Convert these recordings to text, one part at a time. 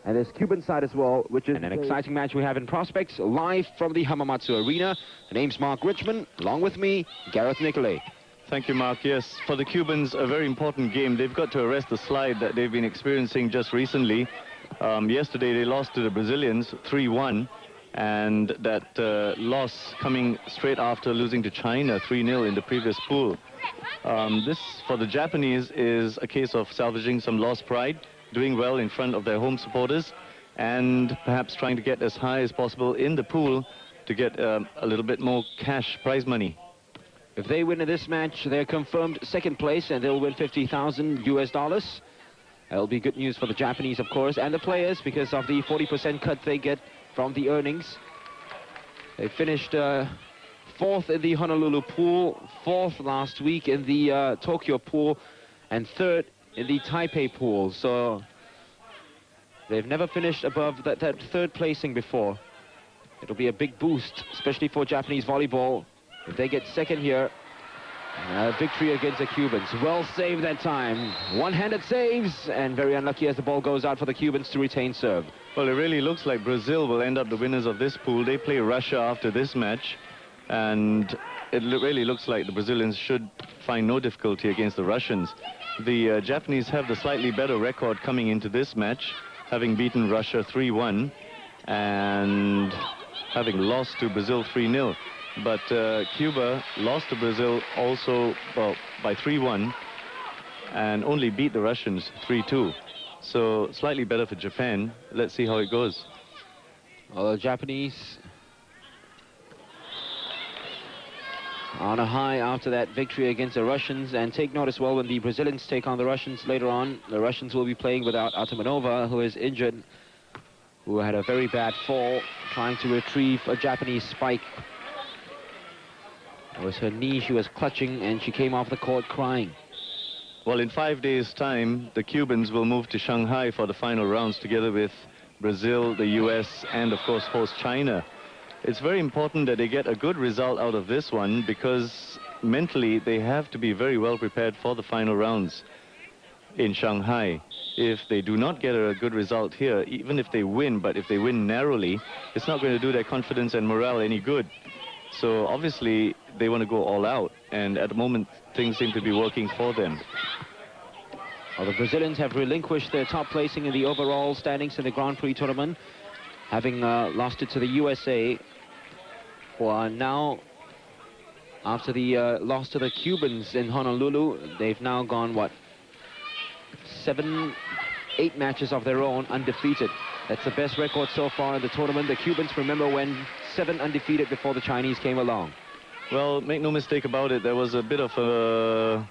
And there's Cuban side as well, which is an exciting match we have in prospects, live from the Hamamatsu Arena. The name's Mark Richmond, along with me, Gareth Nicolay. Thank you, Mark. Yes, for the Cubans, a very important game. They've got to arrest the slide that they've been experiencing just recently. Yesterday, they lost to the Brazilians 3-1, and that loss coming straight after losing to China 3-0 in the previous pool. This, for the Japanese, is a case of salvaging some lost pride, doing well in front of their home supporters, and perhaps trying to get as high as possible in the pool to get a little bit more cash prize money. If they win in this match, they're confirmed second place, and they'll win $50,000 US. That'll be good news for the Japanese, of course, and the players, because of the 40% cut they get from the earnings. They finished fourth in the Honolulu pool, fourth last week in the Tokyo pool, and third in the Taipei pool. So they've never finished above that third placing before. It'll be a big boost, especially for Japanese volleyball, if they get second here. Victory against the Cubans. Well saved that time. One-handed saves, and very unlucky as the ball goes out for the Cubans to retain serve. Well, it really looks like Brazil will end up the winners of this pool. They play Russia after this match, and it really looks like the Brazilians should find no difficulty against the Russians. The Japanese have the slightly better record coming into this match, having beaten Russia 3-1 and having lost to Brazil 3-0. But Cuba lost to Brazil also, well, by 3-1 and only beat the Russians 3-2. So slightly better for Japan. Let's see how it goes. Well, the Japanese on a high after that victory against the Russians. And take note as well, when the Brazilians take on the Russians later on, the Russians will be playing without Atamanova, who is injured, who had a very bad fall trying to retrieve a Japanese spike. It was her knee she was clutching, and she came off the court crying. Well, in 5 days' time, the Cubans will move to Shanghai for the final rounds together with Brazil, the US, and of course host China. It's very important that they get a good result out of this one, because mentally they have to be very well prepared for the final rounds in Shanghai. If they do not get a good result here, even if they win, but if they win narrowly, it's not going to do their confidence and morale any good. So obviously they want to go all out, and at the moment things seem to be working for them. Well, the Brazilians have relinquished their top placing in the overall standings in the Grand Prix tournament, having lost it to the USA. Well, now, after the loss to the Cubans in Honolulu, they've now gone, what, 8 matches of their own undefeated. That's the best record so far in the tournament. The Cubans, remember, went 7 undefeated before the Chinese came along. Well, make no mistake about it, there was a bit of a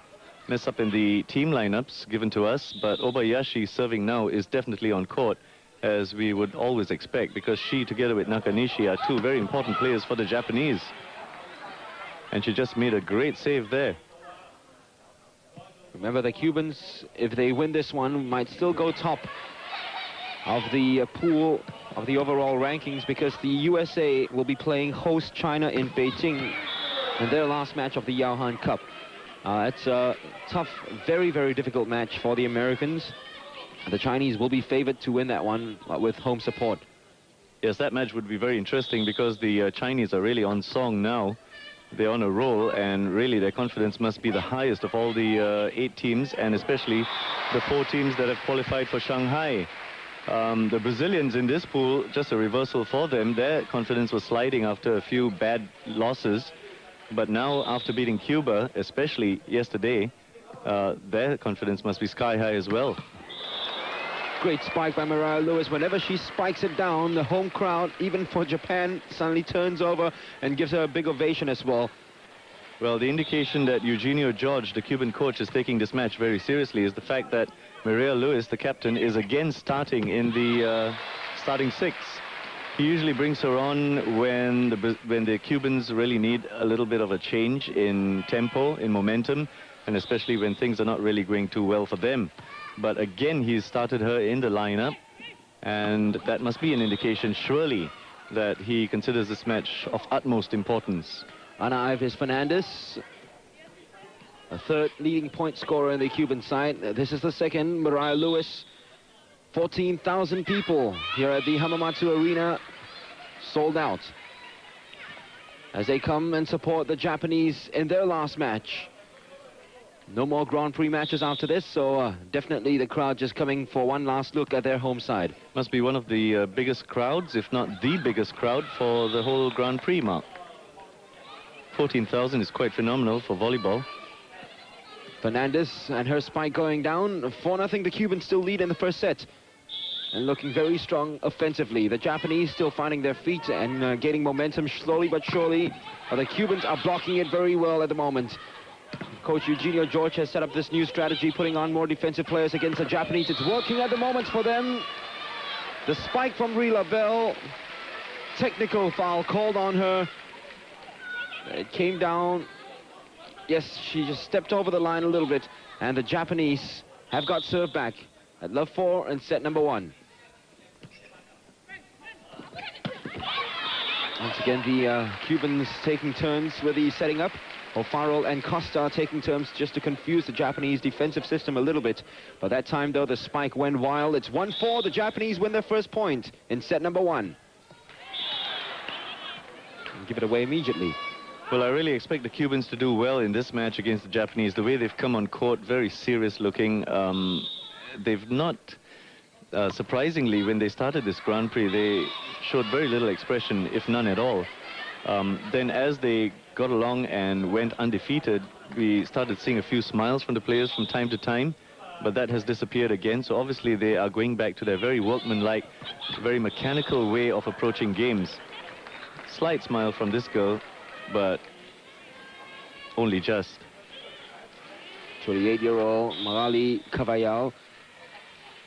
mess up in the team lineups given to us, but Obayashi serving now is definitely on court, as we would always expect, because she, together with Nakanishi, are 2 very important players for the Japanese. And she just made a great save there. Remember, the Cubans, if they win this one, might still go top of the pool of the overall rankings, because the USA will be playing host China in Beijing in their last match of the Yaohan Cup. It's a tough, very, very difficult match for the Americans. The Chinese will be favored to win that one with home support. Yes, that match would be very interesting, because the Chinese are really on song now. They're on a roll, and really their confidence must be the highest of all the 8 teams, and especially the 4 teams that have qualified for Shanghai. The Brazilians in this pool, just a reversal for them. Their confidence was sliding after a few bad losses. But now, after beating Cuba, especially yesterday, their confidence must be sky high as well. Great spike by Mariah Lewis. Whenever she spikes it down, the home crowd, even for Japan, suddenly turns over and gives her a big ovation as well. Well, the indication that Eugenio George, the Cuban coach, is taking this match very seriously is the fact that Maria Lewis, the captain, is again starting in the starting 6. He usually brings her on when the Cubans really need a little bit of a change in tempo, in momentum, and especially when things are not really going too well for them. But again, he started her in the lineup, and that must be an indication, surely, that he considers this match of utmost importance. Ana Ives Fernandez, a 3rd leading point scorer in the Cuban side. This is the 2nd. Mariah Lewis 14,000 people here at the Hamamatsu Arena, sold out, as they come and support the Japanese in their last match. No more Grand Prix matches after this, so definitely the crowd just coming for one last look at their home side. Must be one of the biggest crowds, if not the biggest crowd, for the whole Grand Prix, Mark. 14,000 is quite phenomenal for volleyball. Fernandez and her spike going down. 4-0, the Cubans still lead in the first set, and looking very strong offensively. The Japanese still finding their feet and gaining momentum slowly but surely. But the Cubans are blocking it very well at the moment. Coach Eugenio George has set up this new strategy, putting on more defensive players against the Japanese. It's working at the moment for them. The spike from Brie Lavelle. Technical foul called on her. It came down. Yes, she just stepped over the line a little bit. And the Japanese have got serve back at love 4 in set number 1. Once again, the Cubans taking turns with the setting up. O'Farrell and Costa are taking turns just to confuse the Japanese defensive system a little bit. But that time, though, the spike went wild. It's 1-4. The Japanese win their first point in set number 1. And give it away immediately. Well, I really expect the Cubans to do well in this match against the Japanese. The way they've come on court, very serious looking. They've not, surprisingly, when they started this Grand Prix, they showed very little expression, if none at all. Then as they got along and went undefeated, we started seeing a few smiles from the players from time to time, but that has disappeared again. So obviously they are going back to their very workmanlike, very mechanical way of approaching games. Slight smile from this girl, but only just. 28-year-old Marali Cavallal,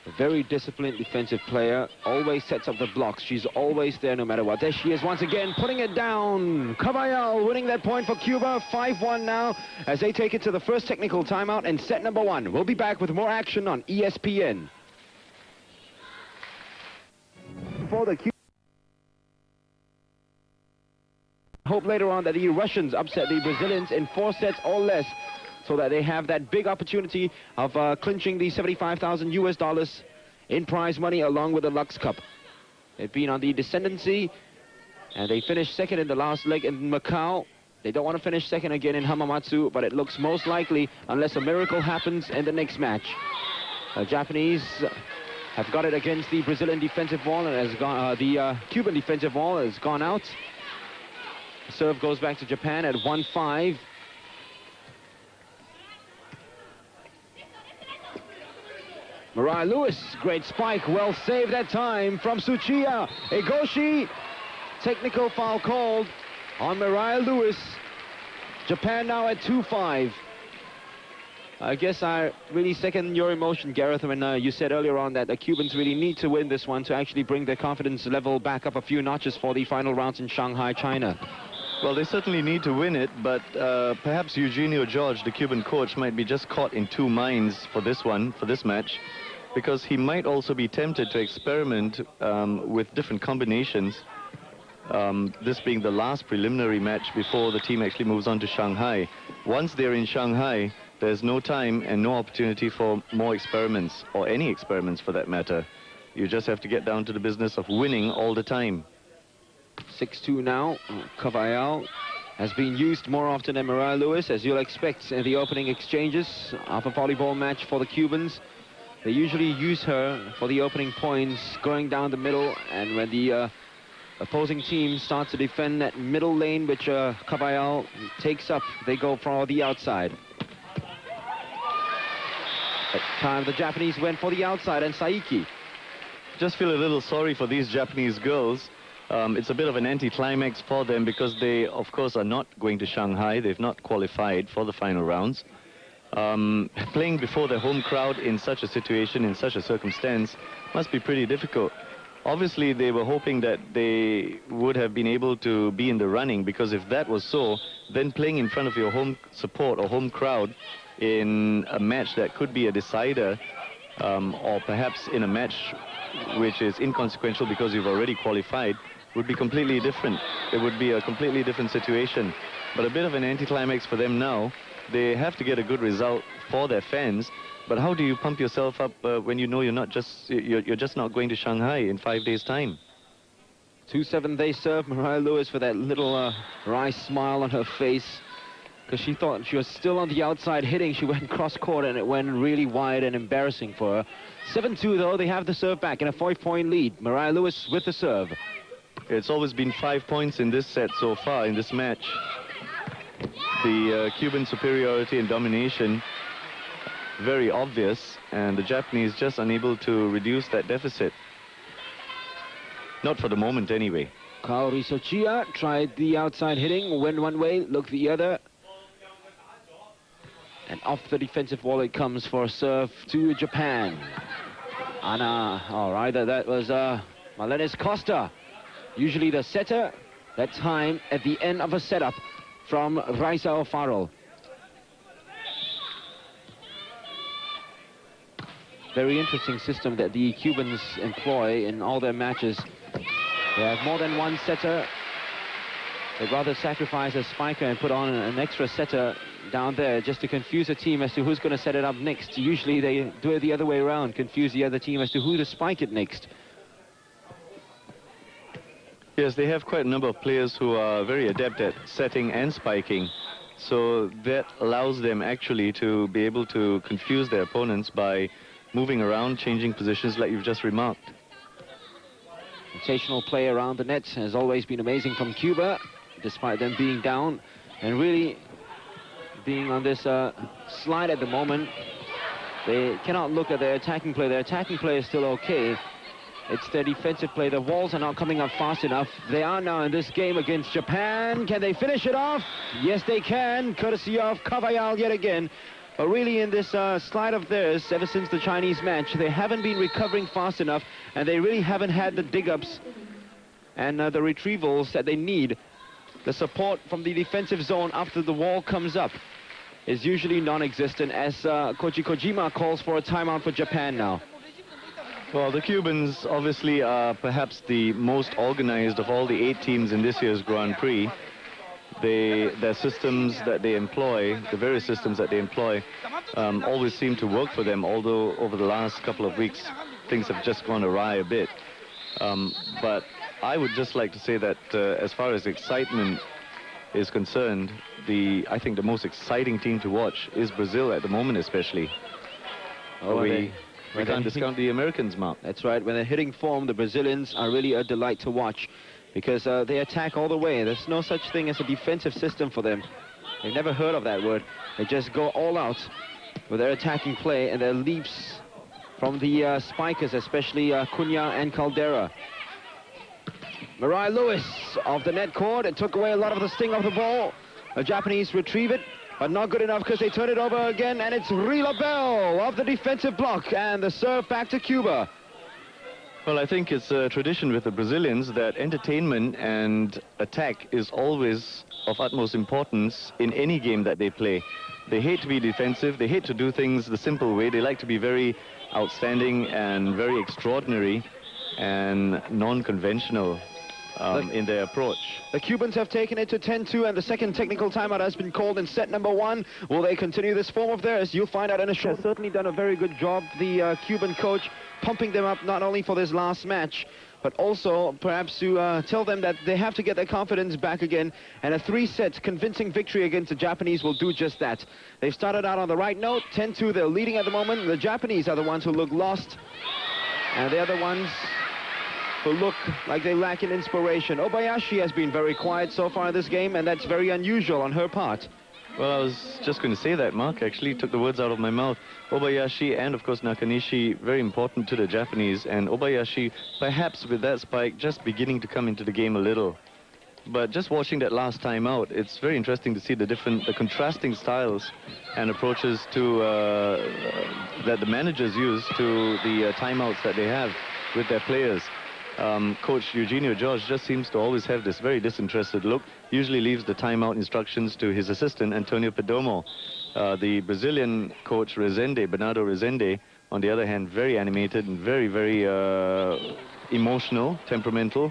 a very disciplined defensive player, always sets up the blocks. She's always there no matter what. There she is once again, putting it down. Cavallal winning that point for Cuba. 5-1 now as they take it to the first technical timeout in set number 1. We'll be back with more action on ESPN. For the hope later on that the Russians upset the Brazilians in 4 sets or less, so that they have that big opportunity of clinching the $75,000 in prize money along with the Lux Cup. They've been on the descendancy, and they finished second in the last leg in Macau. They don't want to finish second again in Hamamatsu, but it looks most likely unless a miracle happens in the next match. The Japanese have got it against the Brazilian defensive wall, and has gone, the Cuban defensive wall has gone out. Serve goes back to Japan at 1-5. Mariah Lewis, great spike, well saved that time from Tsuchiya. Egoshi, technical foul called on Mariah Lewis. Japan now at 2-5. I guess I really second your emotion, Gareth, when you said earlier on that the Cubans really need to win this one to actually bring their confidence level back up a few notches for the final rounds in Shanghai, China. Well, they certainly need to win it, but perhaps Eugenio George, the Cuban coach, might be just caught in two minds for this one, for this match, because he might also be tempted to experiment with different combinations, this being the last preliminary match before the team actually moves on to Shanghai. Once they're in Shanghai, there's no time and no opportunity for more experiments, or any experiments for that matter. You just have to get down to the business of winning all the time. 6-2 now. Cavallal has been used more often than Mariah Lewis, as you'll expect in the opening exchanges of a volleyball match for the Cubans. They usually use her for the opening points, going down the middle, and when the opposing team starts to defend that middle lane, which Cavallal takes up, they go for the outside. At the time, the Japanese went for the outside, and Saiki. Just feel a little sorry for these Japanese girls. It's a bit of an anticlimax for them because they, of course, are not going to Shanghai. They've not qualified for the final rounds. Playing before their home crowd in such a situation, in such a circumstance, must be pretty difficult. Obviously, they were hoping that they would have been able to be in the running, because if that was so, then playing in front of your home support or home crowd in a match that could be a decider, or perhaps in a match which is inconsequential because you've already qualified, would be completely different. It would be a completely different situation. But a bit of an anticlimax for them now. They have to get a good result for their fans, But how do you pump yourself up when you know you're just not going to Shanghai in 5 days' time? 2-7 they serve. Mariah Lewis with that little wry smile on her face, because she thought she was still on the outside hitting. She went cross-court and it went really wide and embarrassing for her. 7-2 though, they have the serve back in a 5-point lead. Mariah Lewis with the serve. It's always been 5 points in this set so far, in this match. The Cuban superiority and domination, very obvious, and the Japanese just unable to reduce that deficit. Not for the moment, anyway. Kaori Sochia tried the outside hitting, went one way, looked the other. And off the defensive wall it comes for a serve to Japan. Anna, all right, that was Malenis Costa. Usually the setter, that time at the end of a setup from Raisa O'Farrell. Very interesting system that the Cubans employ in all their matches. They have more than one setter. They'd rather sacrifice a spiker and put on an extra setter down there just to confuse the team as to who's going to set it up next. Usually they do it the other way around, confuse the other team as to who to spike it next. Yes, they have quite a number of players who are very adept at setting and spiking. So that allows them actually to be able to confuse their opponents by moving around, changing positions like you've just remarked. Sensational play around the net has always been amazing from Cuba, despite them being down and really being on this slide at the moment. They cannot look at their attacking play. Their attacking play is still okay. It's their defensive play. The walls are not coming up fast enough. They are now in this game against Japan. Can they finish it off? Yes, they can, courtesy of Kavayal yet again. But really in this slide of theirs, ever since the Chinese match, they haven't been recovering fast enough, and they really haven't had the dig-ups and the retrievals that they need. The support from the defensive zone after the wall comes up is usually non-existent, as Koji Kojima calls for a timeout for Japan now. Well, the Cubans obviously are perhaps the most organized of all the 8 teams in this year's Grand Prix. Their systems that they employ, the various systems that they employ, always seem to work for them, although over the last couple of weeks things have just gone awry a bit. But I would just like to say that as far as excitement is concerned, I think the most exciting team to watch is Brazil at the moment, especially. We can't discount the Americans, Mark. That's right. When they're hitting form, the Brazilians are really a delight to watch, because they attack all the way. There's no such thing as a defensive system for them. They've never heard of that word. They just go all out with their attacking play and their leaps from the spikers, especially Cunha and Caldera. Mariah Lewis off the net court. It took away a lot of the sting of the ball. The Japanese retrieve it, but not good enough because they turn it over again, and it's Rila Bell off the defensive block, and the serve back to Cuba. Well, I think it's a tradition with the Brazilians that entertainment and attack is always of utmost importance in any game that they play. They hate to be defensive. They hate to do things the simple way. They like to be very outstanding and very extraordinary and non-conventional in their approach. The Cubans have taken it to 10-2, and the second technical timeout has been called in set number 1. Will they continue this form of theirs? You'll find out in a short. Certainly done a very good job, the Cuban coach, pumping them up not only for this last match, but also perhaps to tell them that they have to get their confidence back again, and a 3-set convincing victory against the Japanese will do just that. They've started out on the right note, 10-2, they're leading at the moment. The Japanese are the ones who look lost, and they're the ones who look like they lack in inspiration. Obayashi has been very quiet so far in this game, and that's very unusual on her part. Well, I was just going to say that. Mark actually took the words out of my mouth. Obayashi and, of course, Nakanishi, very important to the Japanese. And Obayashi, perhaps with that spike, just beginning to come into the game a little. But just watching that last time out, it's very interesting to see the contrasting styles and approaches to that the managers use to the timeouts that they have with their players. Coach Eugenio Jorge just seems to always have this very disinterested look, usually leaves the timeout instructions to his assistant, Antonio Perdomo. The Brazilian coach, Bernardo Rezende, on the other hand, very animated and very, very emotional, temperamental.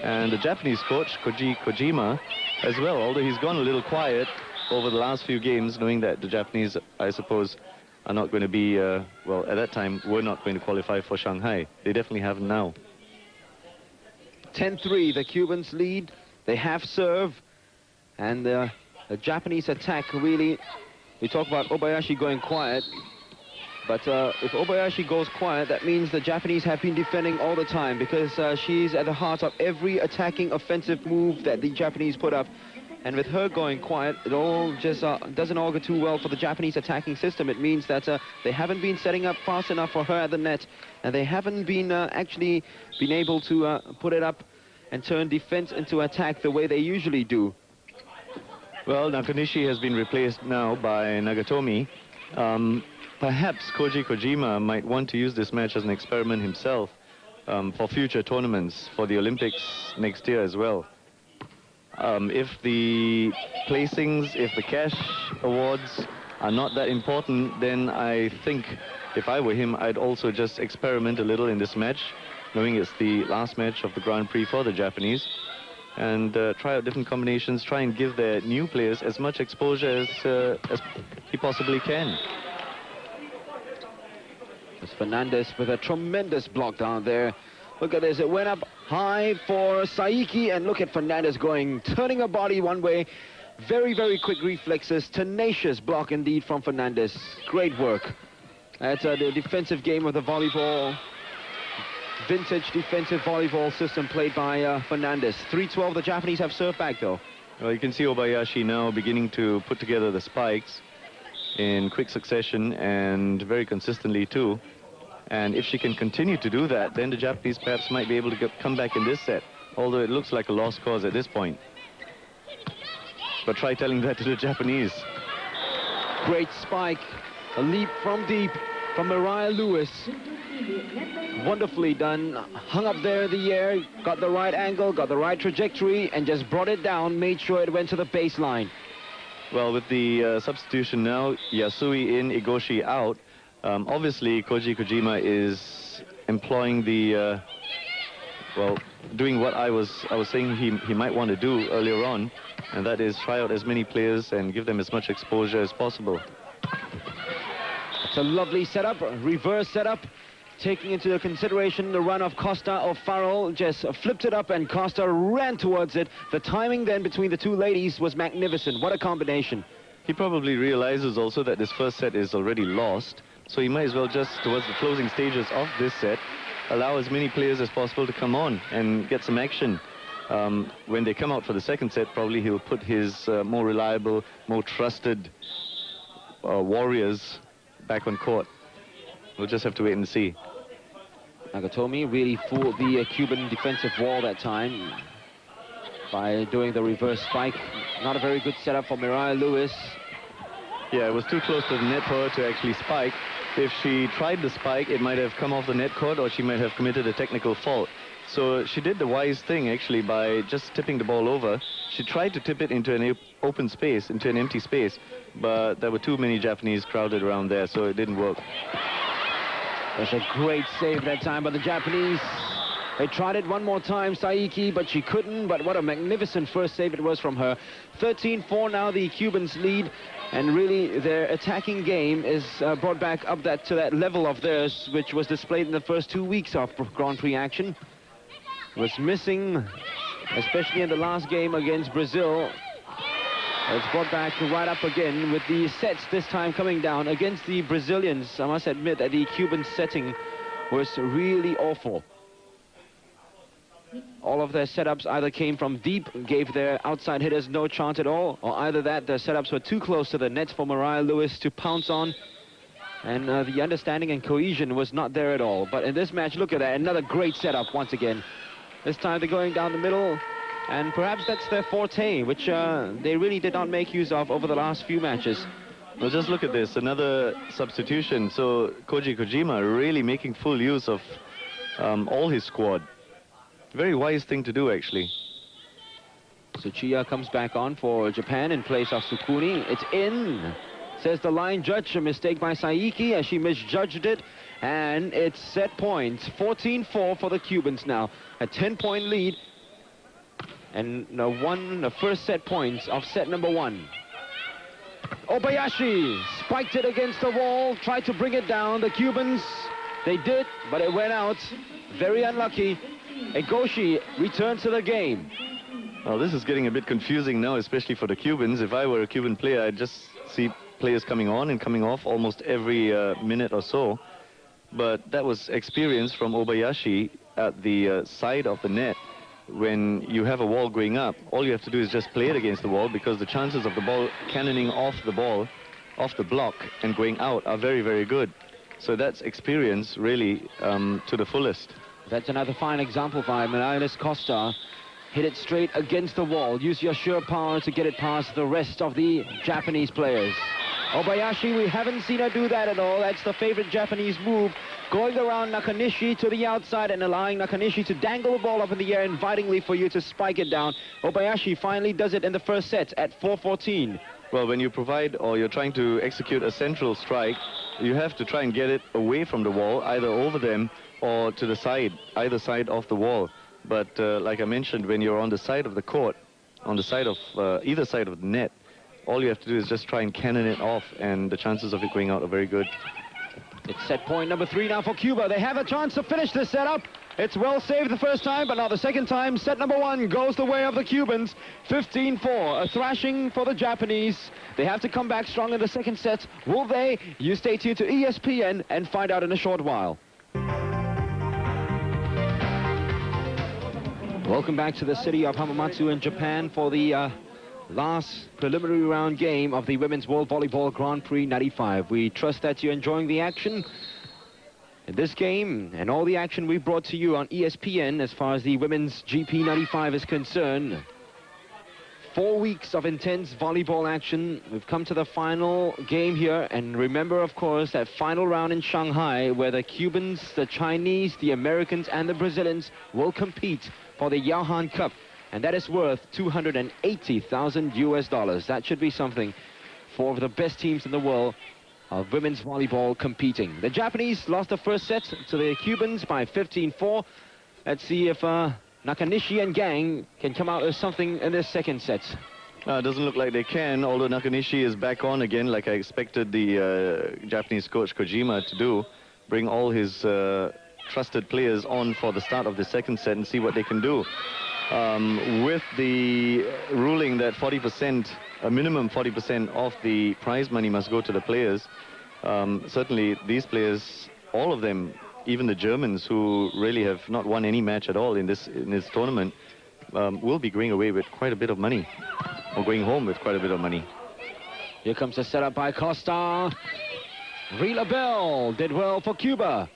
And the Japanese coach, Koji Kojima, as well, although he's gone a little quiet over the last few games, knowing that the Japanese, I suppose, are not going to be, well, at that time, were not going to qualify for Shanghai. They definitely haven't now. 10-3, the Cubans lead. They have serve. And the Japanese attack really, we talk about Obayashi going quiet. But if Obayashi goes quiet, that means the Japanese have been defending all the time, because she's at the heart of every attacking offensive move that the Japanese put up. And with her going quiet, it all just doesn't augur too well for the Japanese attacking system. It means that they haven't been setting up fast enough for her at the net, and they haven't been actually been able to put it up and turn defense into attack the way they usually do. Well, Nakanishi has been replaced now by Nagatomi. Perhaps Koji Kojima might want to use this match as an experiment himself for future tournaments, for the Olympics next year as well. If the placings, if the cash awards are not that important, then I think if I were him, I'd also just experiment a little in this match, knowing it's the last match of the Grand Prix for the Japanese, and try out different combinations, try and give their new players as much exposure as he possibly can. It's Fernandez with a tremendous block down there. Look at this, it went up high for Saiki, and look at Fernandez turning her body one way. Very, very quick reflexes, tenacious block indeed from Fernandez. Great work. That's the defensive game of the volleyball, vintage defensive volleyball system played by Fernandez. 3-12, the Japanese have served back though. Well, you can see Obayashi now beginning to put together the spikes in quick succession and very consistently too. And if she can continue to do that, then the Japanese perhaps might be able to come back in this set, although it looks like a lost cause at this point. But try telling that to the Japanese. Great spike, a leap from deep from Mariah Lewis. Wonderfully done, hung up there in the air, got the right angle, got the right trajectory, and just brought it down, made sure it went to the baseline. Well, with the substitution now, Yasui in, Igoshi out, obviously Koji Kojima is employing the, well, doing what I was saying he might want to do earlier on, and that is try out as many players and give them as much exposure as possible. It's a lovely setup, reverse setup, taking into consideration the run of Costa or Farrell, just flipped it up and Costa ran towards it. The timing then between the two ladies was magnificent. What a combination. He probably realizes also that this first set is already lost, so he might as well just, towards the closing stages of this set, allow as many players as possible to come on and get some action. When they come out for the second set, probably he'll put his more reliable, more trusted warriors back on court. We'll just have to wait and see. Nagatomi really fooled the Cuban defensive wall that time by doing the reverse spike. Not a very good setup for Mariah Lewis. Yeah, it was too close to the net for her to actually spike. If she tried the spike, it might have come off the net cord, or she might have committed a technical fault. So she did the wise thing, actually, by just tipping the ball over. She tried to tip it into an open space, into an empty space, but there were too many Japanese crowded around there, so it didn't work. That's a great save that time by the Japanese. They tried it one more time, Saiki, but she couldn't. But what a magnificent first save it was from her. 13-4 now, the Cubans lead. And really, their attacking game is brought back up to that level of theirs, which was displayed in the first 2 weeks of Grand Prix action. Was missing, especially in the last game against Brazil. It's brought back right up again with the sets this time coming down against the Brazilians. I must admit that the Cuban setting was really awful. All of their setups either came from deep, gave their outside hitters no chance at all, or either that their setups were too close to the net for Mariah Lewis to pounce on. And the understanding and cohesion was not there at all. But in this match, look at that, another great setup once again. This time they're going down the middle, and perhaps that's their forte, which they really did not make use of over the last few matches. Well, just look at this, another substitution. So Koji Kojima really making full use of all his squad. Very wise thing to do, actually. Tsuchiya comes back on for Japan in place of Sukuni. It's in, says the line judge. A mistake by Saiki as she misjudged it. And it's set points. 14-4 for the Cubans now. A 10-point lead. And won the first set points of set number 1. Obayashi spiked it against the wall, tried to bring it down. The Cubans, they did, but it went out. Very unlucky. Egoshi returns to the game. Well, this is getting a bit confusing now, especially for the Cubans. If I were a Cuban player, I'd just see players coming on and coming off almost every minute or so. But that was experience from Obayashi at the side of the net. When you have a wall going up, all you have to do is just play it against the wall, because the chances of the ball cannoning off the block and going out are very, very good. So that's experience really to the fullest. That's another fine example by Miles Costa. Hit it straight against the wall. Use your sheer power to get it past the rest of the Japanese players. Obayashi, we haven't seen her do that at all. That's the favorite Japanese move. Going around Nakanishi to the outside and allowing Nakanishi to dangle the ball up in the air invitingly for you to spike it down. Obayashi finally does it in the first set at 4-14. Well, when you provide or you're trying to execute a central strike, you have to try and get it away from the wall, either over them or to the side, either side of the wall. But like I mentioned, when you're on the side of the court, on the side of either side of the net, all you have to do is just try and cannon it off, and the chances of it going out are very good. It's set point number 3 now for Cuba. They have a chance to finish this setup. It's well saved the first time, but now the second time, set number 1 goes the way of the Cubans. 15-4, a thrashing for the Japanese. They have to come back strong in the second set. Will they? You stay tuned to ESPN and find out in a short while. Welcome back to the city of Hamamatsu in Japan for the last preliminary round game of the Women's World Volleyball Grand Prix 95. We trust that you're enjoying the action in this game and all the action we brought to you on ESPN as far as the Women's GP 95 is concerned. 4 weeks of intense volleyball action. We've come to the final game here, and remember, of course, that final round in Shanghai where the Cubans, the Chinese, the Americans and the Brazilians will compete for the Yaohan Cup. And that is worth $280,000 US. That should be something for the best teams in the world of women's volleyball competing. The Japanese lost the first set to the Cubans by 15-4. Let's see if Nakanishi and Gang can come out with something in this second set. It doesn't look like they can, although Nakanishi is back on again, like I expected the Japanese coach Kojima to do. Bring all his trusted players on for the start of the second set and see what they can do. With the ruling that 40%, a minimum 40% of the prize money must go to the players, certainly these players, all of them, even the Germans who really have not won any match at all in this tournament, will be going away with quite a bit of money, or going home with quite a bit of money. Here comes a setup by Costa. Rila Bell did well for Cuba.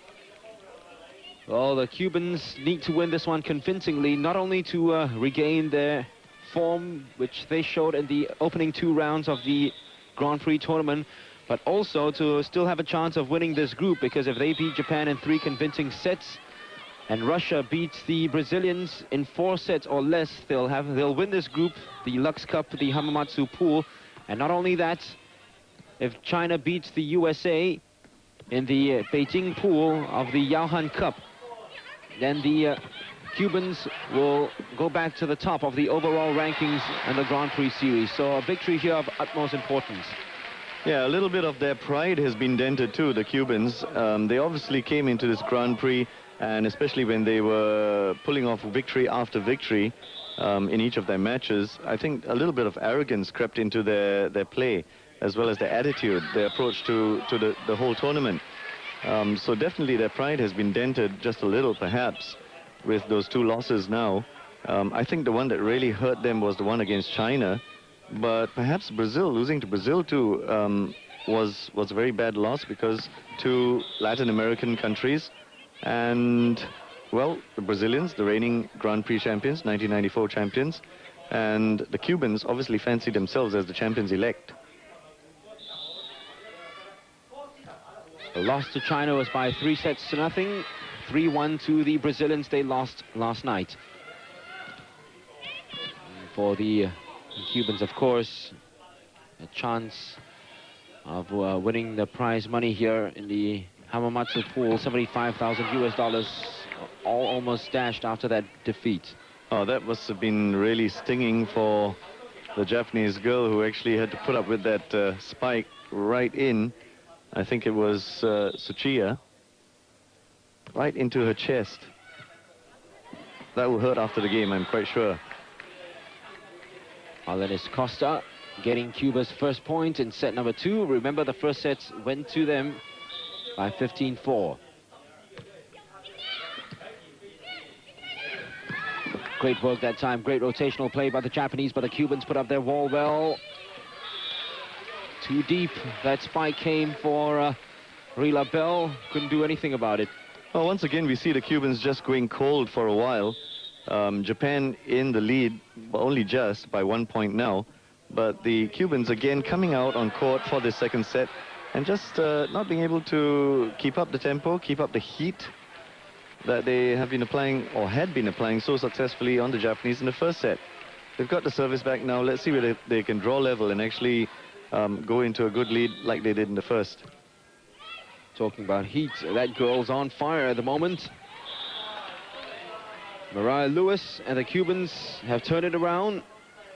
Well, the Cubans need to win this one convincingly, not only to regain their form, which they showed in the opening 2 rounds of the Grand Prix tournament, but also to still have a chance of winning this group, because if they beat Japan in 3 convincing sets and Russia beats the Brazilians in 4 sets or less, they'll win this group, the Lux Cup, the Hamamatsu pool. And not only that, if China beats the USA in the Beijing pool of the Yaohan Cup, then the Cubans will go back to the top of the overall rankings in the Grand Prix series. So a victory here of utmost importance. Yeah, a little bit of their pride has been dented too, the Cubans. They obviously came into this Grand Prix, and especially when they were pulling off victory after victory in each of their matches, I think a little bit of arrogance crept into their play, as well as their attitude, their approach to the whole tournament. So definitely their pride has been dented just a little, perhaps, with those 2 losses now. I think the one that really hurt them was the one against China, but perhaps Brazil, losing to Brazil too, was a very bad loss, because 2 Latin American countries, and, well, the Brazilians, the reigning Grand Prix champions, 1994 champions, and the Cubans obviously fancy themselves as the champions-elect. The loss to China was by 3-0. 3-1 to the Brazilians. They lost last night. For the Cubans, of course, a chance of winning the prize money here in the Hamamatsu pool, $75,000 US, all almost dashed after that defeat. Oh, that must have been really stinging for the Japanese girl who actually had to put up with that spike right in. I think it was Tsuchiya. Right into her chest. That will hurt after the game, I'm quite sure. Alenis Costa getting Cuba's first point in set number 2. Remember, the first sets went to them by 15-4. Great work that time. Great rotational play by the Japanese, but the Cubans put up their wall well. Too deep. That spike came for Rila Bell. Couldn't do anything about it. Well, once again, we see the Cubans just going cold for a while. Japan in the lead, only just by 1 point now. But the Cubans again coming out on court for the second set and just not being able to keep up the tempo, keep up the heat that they have been applying or had been applying so successfully on the Japanese in the first set. They've got the service back now. Let's see whether they can draw level and actually go into a good lead like they did in the first. Talking about heat, that girl's on fire at the moment. Mariah Lewis and the Cubans have turned it around,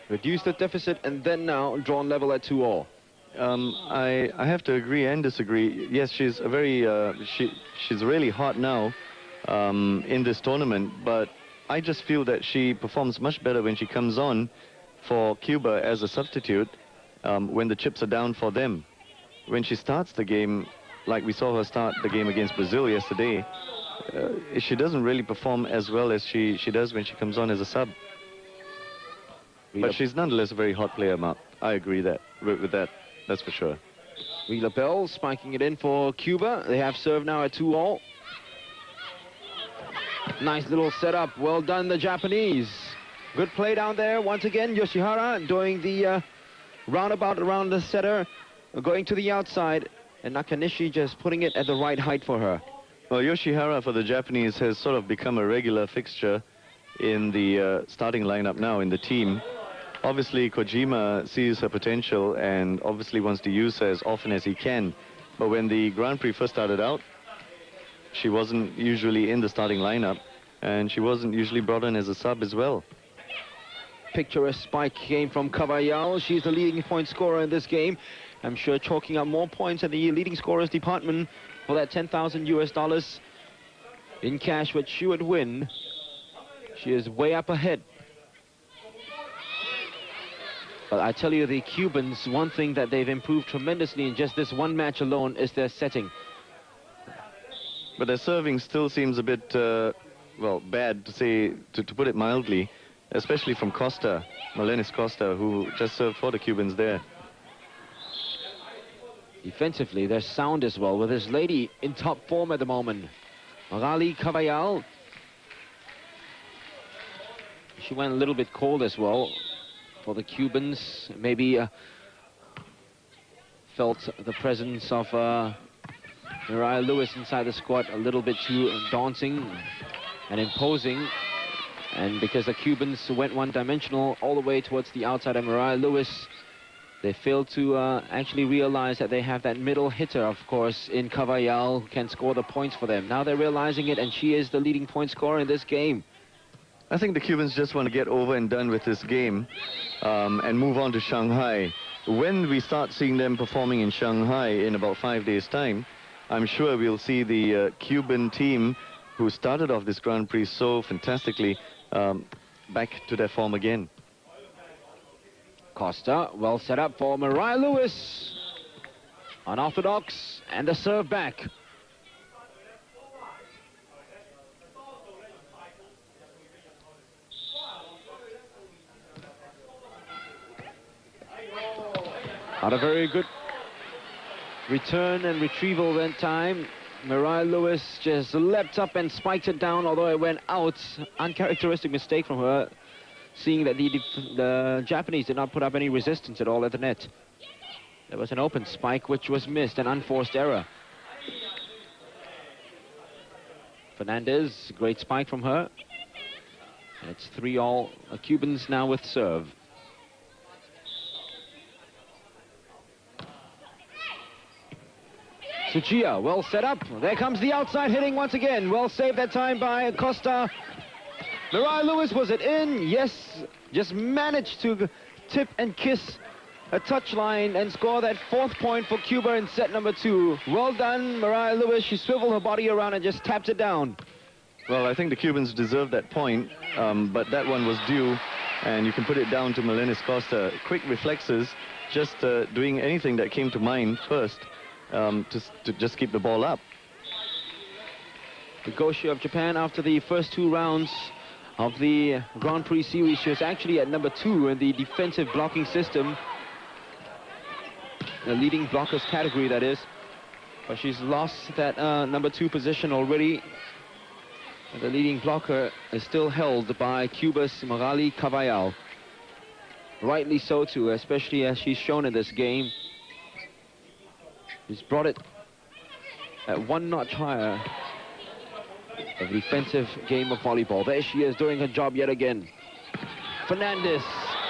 reduced the deficit, and then now drawn level at 2-all. I have to agree and disagree. Yes, she's a very she's really hot now in this tournament, but I just feel that she performs much better when she comes on for Cuba as a substitute when the chips are down for them. When she starts the game, like we saw her start the game against Brazil yesterday, she doesn't really perform as well as she does when she comes on as a sub. But she's nonetheless a very hot player, Mark. I agree with that, that's for sure. Rila Bell spiking it in for Cuba. They have serve now at 2-all. Nice little setup. Well done, the Japanese. Good play down there. Once again, Yoshihara doing the roundabout around the setter, going to the outside, and Nakanishi just putting it at the right height for her. Well, Yoshihara for the Japanese has sort of become a regular fixture in the starting lineup now in the team. Obviously, Kojima sees her potential and obviously wants to use her as often as he can. But when the Grand Prix first started out, she wasn't usually in the starting lineup, and she wasn't usually brought in as a sub as well. Picturesque spike came from Kawayao. She's the leading point scorer in this game. I'm sure chalking up more points in the leading scorers department for that $10,000 in cash, which she would win. She is way up ahead. But I tell you, the Cubans, one thing that they've improved tremendously in just this one match alone is their setting. But their serving still seems a bit, well, bad to say, to put it mildly, especially from Costa, Alenis Costa, who just served for the Cubans there. Defensively, they're sound as well, with this lady in top form at the moment. Magali Kawayao. She went a little bit cold as well for the Cubans. Maybe felt the presence of Mariah Lewis inside the squad a little bit too daunting and imposing. And because the Cubans went one-dimensional all the way towards the outside of Mariah Lewis, they failed to actually realize that they have that middle hitter, of course, in Kawayao, who can score the points for them. Now they're realizing it, and she is the leading point scorer in this game. I think the Cubans just want to get over and done with this game and move on to Shanghai. When we start seeing them performing in Shanghai in about 5 days' time, I'm sure we'll see the Cuban team who started off this Grand Prix so fantastically back to their form again. Costa, well set up for Mariah Lewis. Unorthodox, and the serve back. Not a very good return and retrieval that time. Mariah Lewis just leapt up and spiked it down, although it went out. Uncharacteristic mistake from her, seeing that the Japanese did not put up any resistance at all at the net. There was an open spike which was missed, an unforced error. Fernandez, great spike from her. And it's 3-all. Cubans now with serve. Tsuchiya, well set up. There comes the outside hitting once again. Well saved that time by Costa. Mariah Lewis, was it in? Yes, just managed to tip and kiss a touchline and score that 4th point for Cuba in set number 2. Well done, Mariah Lewis. She swiveled her body around and just tapped it down. Well, I think the Cubans deserved that point, but that one was due, and you can put it down to Melenis Costa. Quick reflexes, just doing anything that came to mind first to just keep the ball up. The Goshi of Japan, after the first 2 rounds of the Grand Prix series, she was actually at number 2 in the defensive blocking system. The leading blockers category, that is. But she's lost that number 2 position already. The leading blocker is still held by Cuba's Magali Cavallal. Rightly so too, especially as she's shown in this game. She's brought it at 1 notch higher. A defensive game of volleyball. There she is doing her job yet again. Fernandez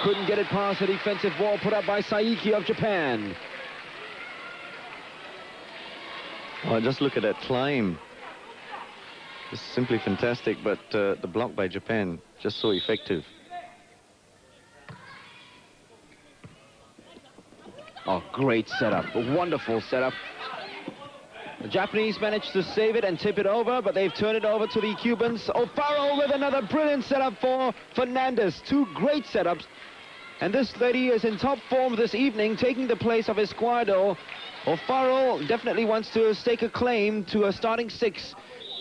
couldn't get it past the defensive wall put up by Saiki of Japan. Oh, just look at that climb. It's simply fantastic, but the block by Japan, just so effective. Oh, great setup. A wonderful setup. The Japanese managed to save it and tip it over, but they've turned it over to the Cubans. O'Farrell with another brilliant setup for Fernandez. 2 great setups. And this lady is in top form this evening, taking the place of Esquardo. O'Farrell definitely wants to stake a claim to a starting 6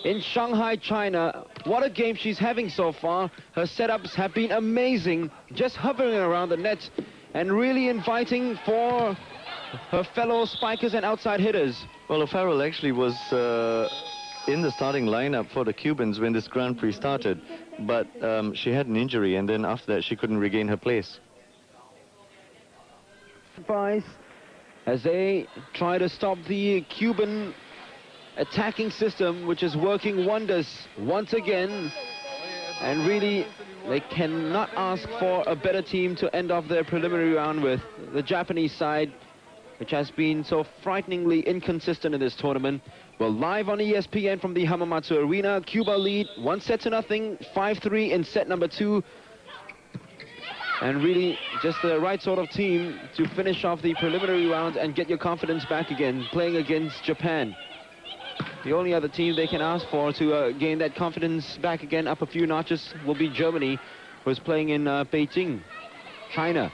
in Shanghai, China. What a game she's having so far. Her setups have been amazing, just hovering around the net and really inviting for her fellow spikers and outside hitters. Well, O'Farrell actually was in the starting lineup for the Cubans when this Grand Prix started, but she had an injury, and then after that she couldn't regain her place. As they try to stop the Cuban attacking system, which is working wonders once again, and really they cannot ask for a better team to end off their preliminary round with. The Japanese side, which has been so frighteningly inconsistent in this tournament. Well, live on ESPN from the Hamamatsu Arena, Cuba lead 1-0, 5-3 in set number 2. And really just the right sort of team to finish off the preliminary round and get your confidence back again, playing against Japan. The only other team they can ask for to gain that confidence back again up a few notches will be Germany, who's playing in Beijing, China.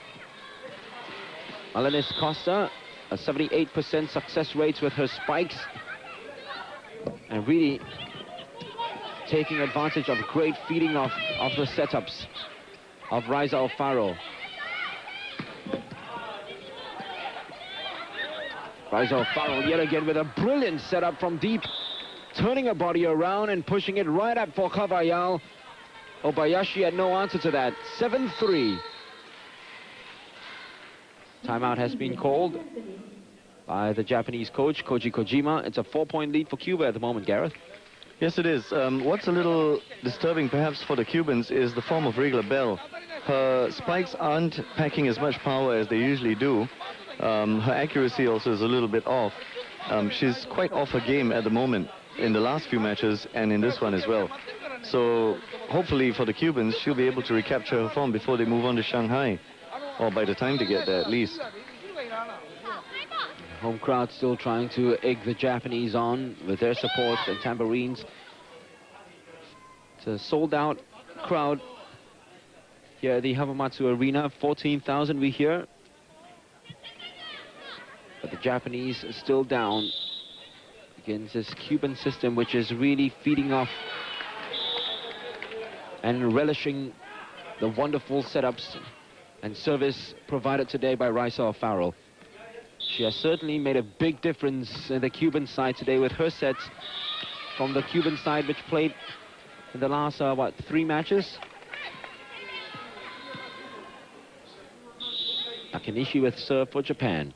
Melenis Costa, a 78% success rate with her spikes, and really taking advantage of great feeding of the setups of Raisa O'Farrell. Raisa O'Farrell yet again with a brilliant setup from deep, turning her body around and pushing it right up for Cavallal. Obayashi had no answer to that. 7-3. Timeout has been called by the Japanese coach, Koji Kojima. It's a 4-point lead for Cuba at the moment, Gareth. Yes, it is. What's a little disturbing perhaps for the Cubans is the form of Regla Bell. Her spikes aren't packing as much power as they usually do. Her accuracy also is a little bit off. She's quite off her game at the moment in the last few matches and in this one as well. So hopefully for the Cubans, she'll be able to recapture her form before they move on to Shanghai, or by the time they get there at least. Home crowd still trying to egg the Japanese on with their supports and tambourines. It's a sold-out crowd here at the Hamamatsu Arena. 14,000 we hear. But the Japanese are still down against this Cuban system, which is really feeding off and relishing the wonderful setups and service provided today by Raisa O'Farrell. She has certainly made a big difference in the Cuban side today with her sets from the Cuban side, which played in the last, 3 matches. Akinishi with serve for Japan.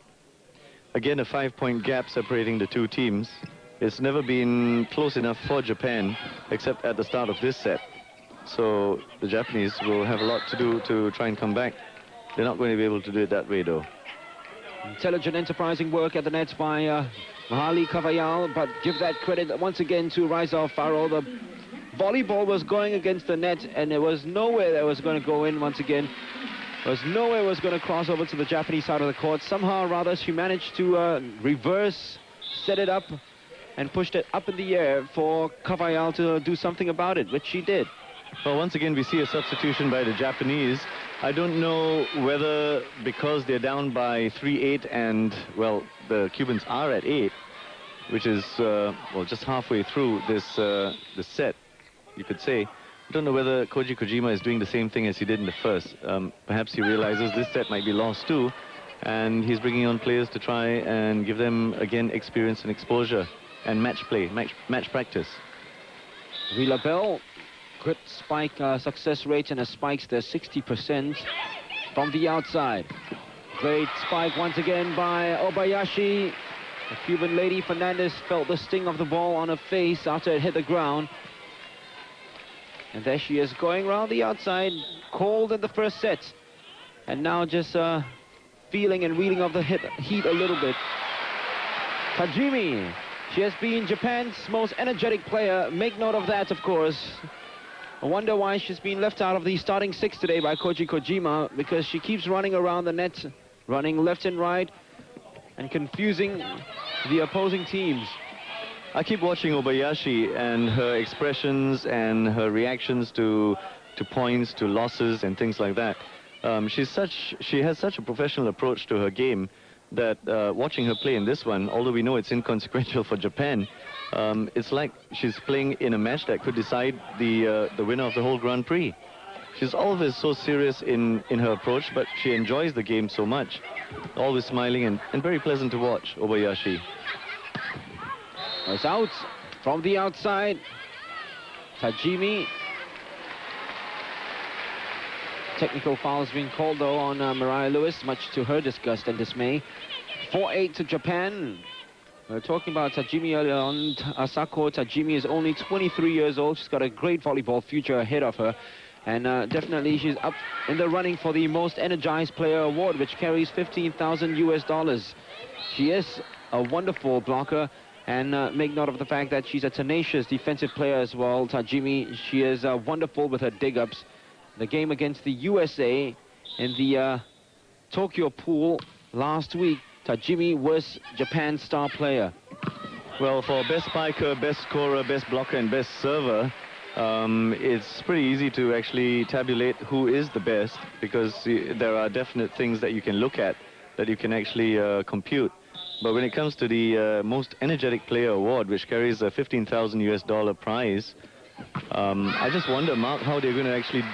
Again, a 5-point gap separating the two teams. It's never been close enough for Japan, except at the start of this set. So the Japanese will have a lot to do to try and come back. They're not going to be able to do it that way, though. Intelligent, enterprising work at the nets by Mahali Cavallal, but give that credit once again to Raisa O'Farrell. The volleyball was going against the net, and there was nowhere that was going to go in once again. was nowhere was going to cross over to the Japanese side of the court. Somehow or other, she managed to reverse, set it up, and pushed it up in the air for Kavayal to do something about it, which she did. Well, once again, we see a substitution by the Japanese. I don't know whether because they're down by 3-8 and, well, the Cubans are at 8, which is, well, just halfway through this set, you could say. I don't know whether Koji Kojima is doing the same thing as he did in the first. Perhaps he realizes this set might be lost too, and he's bringing on players to try and give them, again, experience and exposure and match play, match practice. Vila Bell, good spike success rate, and her spikes there 60% from the outside. Great spike once again by Obayashi. The Cuban lady Fernandez felt the sting of the ball on her face after it hit the ground. And there she is going around the outside, cold in the first set. And now just feeling and reeling of the heat a little bit. Tajimi, she has been Japan's most energetic player. Make note of that, of course. I wonder why she's been left out of the starting 6 today by Koji Kojima, because she keeps running around the net, running left and right, and confusing the opposing teams. I keep watching Obayashi and her expressions and her reactions to points, to losses and things like that. She has such a professional approach to her game that watching her play in this one, although we know it's inconsequential for Japan, it's like she's playing in a match that could decide the winner of the whole Grand Prix. She's always so serious in her approach, but she enjoys the game so much. Always smiling and very pleasant to watch, Obayashi. It's out from the outside. Tajimi. Technical foul has been called, though, on Mariah Lewis, much to her disgust and dismay. 4-8 to Japan. We were talking about Tajimi earlier on. Asako Tajimi is only 23 years old. She's got a great volleyball future ahead of her. And definitely she's up in the running for the Most Energized Player Award, which carries $15,000. She is a wonderful blocker. And make note of the fact that she's a tenacious defensive player as well. Tajimi, she is wonderful with her dig-ups. The game against the USA in the Tokyo pool last week, Tajimi was Japan's star player. Well, for best spiker, best scorer, best blocker and best server, it's pretty easy to actually tabulate who is the best, because there are definite things that you can look at, that you can actually compute. But when it comes to the Most Energetic Player Award, which carries a $15,000 prize, I just wonder, Mark, how they're going to actually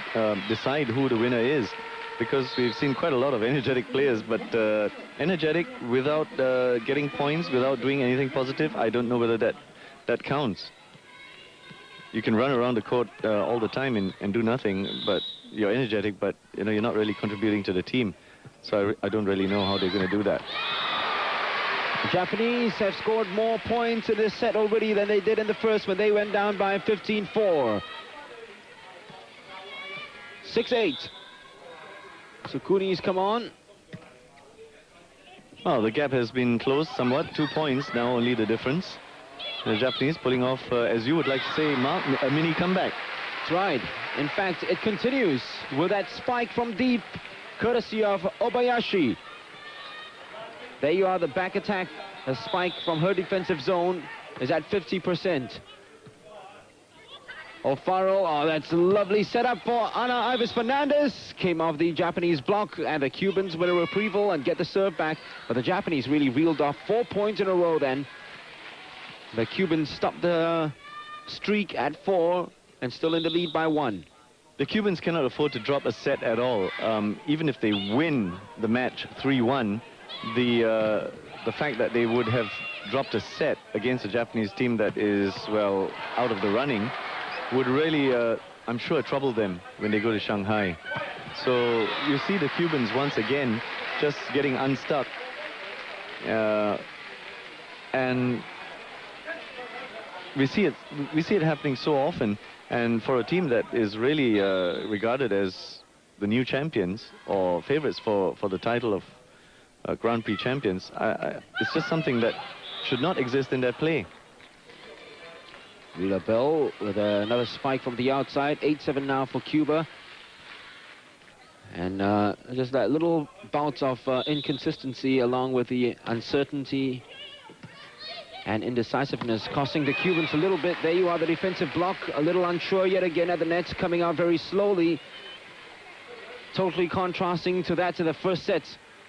decide who the winner is. Because we've seen quite a lot of energetic players, but energetic without getting points, without doing anything positive, I don't know whether that counts. You can run around the court all the time and do nothing, but you're energetic, but you're not really contributing to the team. So I don't really know how they're going to do that. The Japanese have scored more points in this set already than they did in the first, when they went down by 15-4. 6-8. Sukuni's come on. Well, the gap has been closed somewhat. 2 points now, only the difference. The Japanese pulling off, as you would like to say, Mark, a mini comeback. That's right. In fact, it continues with that spike from deep, courtesy of Obayashi. There you are, the back attack. A spike from her defensive zone is at 50%. O'Farrell, oh, that's a lovely setup for Ana Ives Fernandez. Came off the Japanese block, and the Cubans with a retrieval and get the serve back. But the Japanese really reeled off 4 points in a row then. The Cubans stopped the streak at 4 and still in the lead by 1. The Cubans cannot afford to drop a set at all. Even if they win the match 3-1, the fact that they would have dropped a set against a Japanese team that is, well, out of the running would really, I'm sure, trouble them when they go to Shanghai. So you see the Cubans once again just getting unstuck. And we see it happening so often. And for a team that is really regarded as the new champions or favorites for the title of Grand Prix champions, it's just something that should not exist in their play. Vila Bell with another spike from the outside. 8-7 now for Cuba. And just that little bout of inconsistency along with the uncertainty and indecisiveness costing the Cubans a little bit. There you are, the defensive block, a little unsure yet again at the net, coming out very slowly. Totally contrasting to that to the first set,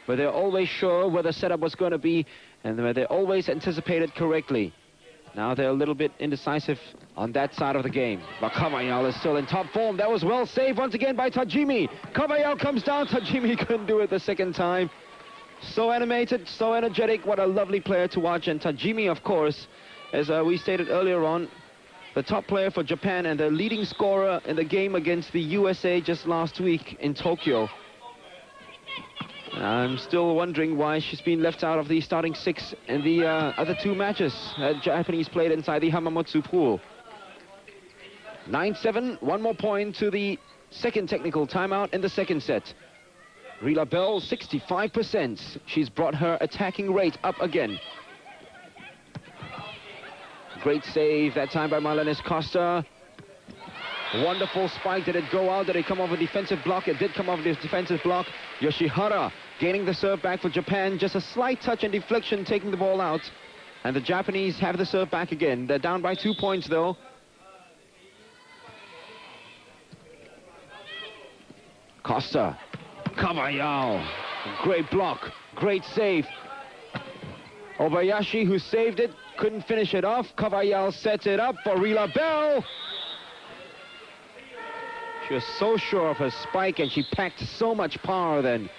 where they're always sure where the setup was going to be and where they always anticipated correctly. Now they're a little bit indecisive on that side of the game. But Kavayal is still in top form. That was well saved once again by Tajimi. Kavayal comes down. Tajimi couldn't do it the second time. So animated, so energetic. What a lovely player to watch. And Tajimi, of course, as we stated earlier on, the top player for Japan and the leading scorer in the game against the USA just last week in Tokyo. I'm still wondering why she's been left out of the starting 6 in the other 2 matches that Japanese played inside the Hamamatsu pool. 9-7, 1 more point to the second technical timeout in the second set. Rila Bell, 65%. She's brought her attacking rate up again. Great save that time by Marlenis Costa. Wonderful spike. Did it go out? Did it come off a defensive block? It did come off a defensive block. Yoshihara gaining the serve back for Japan. Just a slight touch and deflection taking the ball out. And the Japanese have the serve back again. They're down by 2 points though. Costa. Kavayao. Great block. Great save. Obayashi, who saved it, couldn't finish it off. Kavayal sets it up for Rila Bell. She was so sure of her spike and she packed so much power then.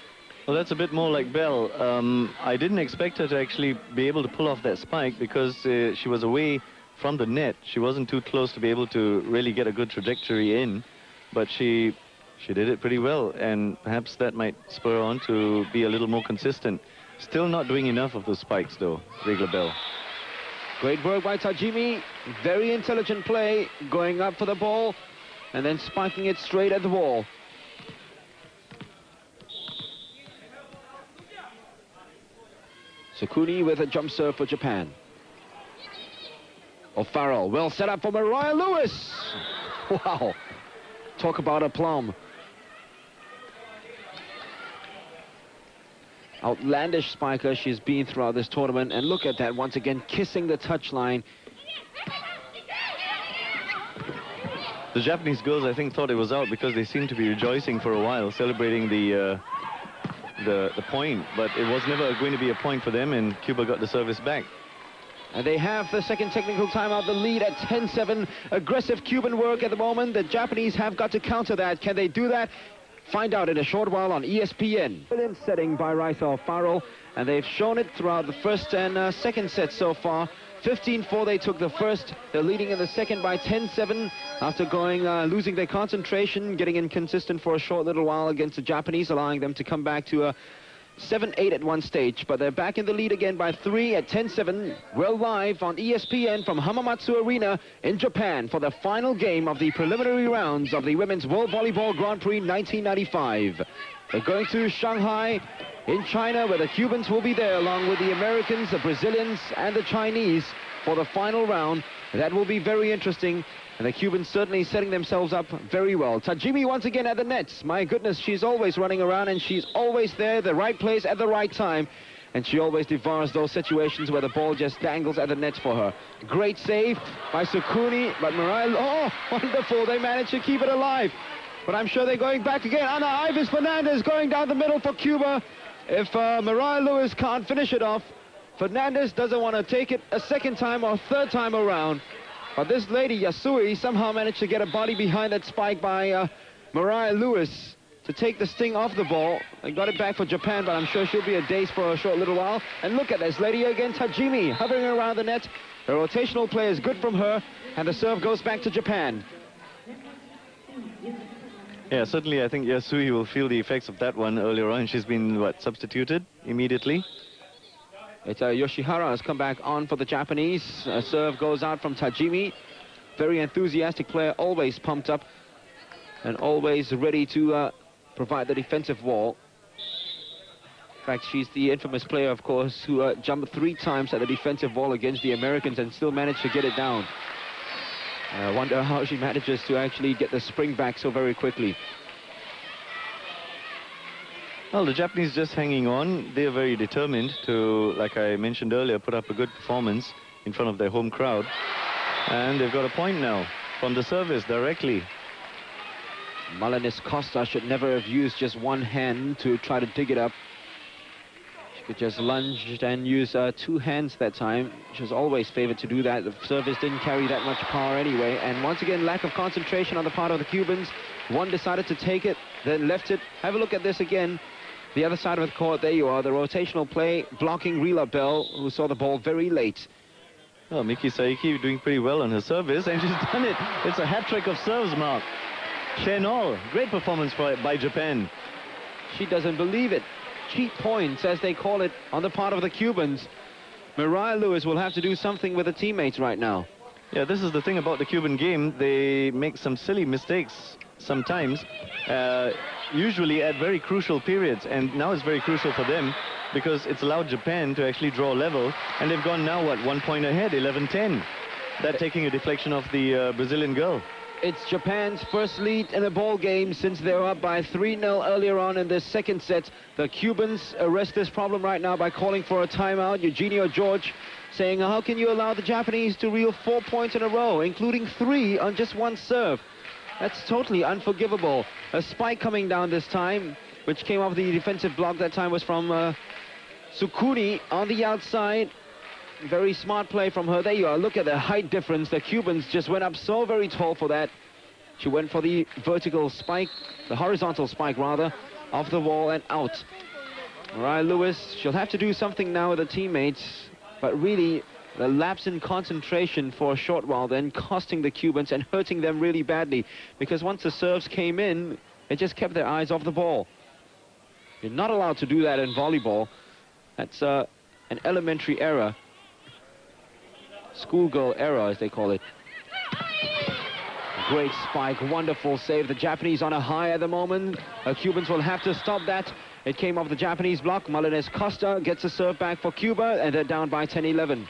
Well, that's a bit more like Bell. I didn't expect her to actually be able to pull off that spike because she was away from the net. She wasn't too close to be able to really get a good trajectory in, but she did it pretty well, and perhaps that might spur on to be a little more consistent. Still not doing enough of those spikes though, Rila Bell. Great work by Tajimi. Very intelligent play, going up for the ball and then spiking it straight at the wall. Sakuni with a jump serve for Japan. O'Farrell, well set up for Mariah Lewis. Wow, talk about a plum. Outlandish spiker she's been throughout this tournament, and look at that once again, kissing the touchline. The Japanese girls, I think, thought it was out because they seemed to be rejoicing for a while, celebrating the point, but it was never going to be a point for them, and Cuba got the service back. And they have the second technical timeout, the lead at 10-7. Aggressive Cuban work at the moment. The Japanese have got to counter that. Can they do that? Find out in a short while on ESPN. Brilliant setting by Raisa O'Farrell, and they've shown it throughout the first and second set so far. 15-4 they took the first. They're leading in the second by 10-7 after losing their concentration, getting inconsistent for a short little while against the Japanese, allowing them to come back to a 7-8 at one stage, but they're back in the lead again by 3 at 10-7. We're live on ESPN from Hamamatsu Arena in Japan for the final game of the preliminary rounds of the Women's World Volleyball Grand Prix 1995. They're going to Shanghai in China, where the Cubans will be there along with the Americans, the Brazilians and the Chinese for the final round. That will be very interesting. And the Cubans certainly setting themselves up very well. Tajimi once again at the nets. My goodness, she's always running around and she's always there, the right place at the right time. And she always devours those situations where the ball just dangles at the net for her. Great save by Sukuni, but Mariah, oh, wonderful. They managed to keep it alive. But I'm sure they're going back again. Ana Ives Fernandez going down the middle for Cuba. If Mariah Lewis can't finish it off, Fernandez doesn't want to take it a second time or third time around. But this lady, Yasui, somehow managed to get a body behind that spike by Mariah Lewis to take the sting off the ball. And got it back for Japan, but I'm sure she'll be a daze for a short little while. And look at this lady again, Tajimi, hovering around the net. The rotational play is good from her, and the serve goes back to Japan. Yeah, certainly I think Yasui will feel the effects of that one earlier on. She's been, substituted immediately. It's Yoshihara has come back on for the Japanese. A serve goes out from Tajimi. Very enthusiastic player, always pumped up and always ready to provide the defensive wall. In fact, she's the infamous player, of course, who jumped 3 times at the defensive wall against the Americans and still managed to get it down. I wonder how she manages to actually get the spring back so very quickly. Well, the Japanese just hanging on. They are very determined to, like I mentioned earlier, put up a good performance in front of their home crowd. And they've got a point now from the service directly. Malinis Costa should never have used just one hand to try to dig it up. She could just lunge and use two hands that time. She was always favored to do that. The service didn't carry that much power anyway. And once again, lack of concentration on the part of the Cubans. One decided to take it, then left it. Have a look at this again. The other side of the court, there you are, the rotational play, blocking Rila Bell, who saw the ball very late. Well, Miki Saiki doing pretty well on her service, and she's done it. It's a hat-trick of serves, Mark. Chenol, great performance by Japan. She doesn't believe it. Cheap points, as they call it, on the part of the Cubans. Mariah Lewis will have to do something with the teammates right now. Yeah, this is the thing about the Cuban game. They make some silly mistakes sometimes, usually at very crucial periods, and now it's very crucial for them because it's allowed Japan to actually draw level, and they've gone now, what, 1 point ahead, 11-10. That taking a deflection of the Brazilian girl. It's Japan's first lead in a ball game since they were up by 3-0 earlier on in the second set. The Cubans arrest this problem right now by calling for a timeout. Eugenio George saying, how can you allow the Japanese to reel 4 points in a row, including 3 on just one serve? That's totally unforgivable. A spike coming down this time, which came off the defensive block. That time was from Sukuni on the outside. Very smart play from her. There you are. Look at the height difference. The Cubans just went up so very tall for that. She went for the vertical spike, the horizontal spike rather, off the wall and out. Mariah Lewis, she'll have to do something now with her teammates, but really the lapse in concentration for a short while then costing the Cubans and hurting them really badly, because once the serves came in, it just kept their eyes off the ball. You're not allowed to do that in volleyball. That's an elementary error. Schoolgirl error, as they call it. Great spike, wonderful save. The Japanese on a high at the moment. Cubans will have to stop that. It came off the Japanese block. Malinis Costa gets a serve back for Cuba, and they're down by 10-11.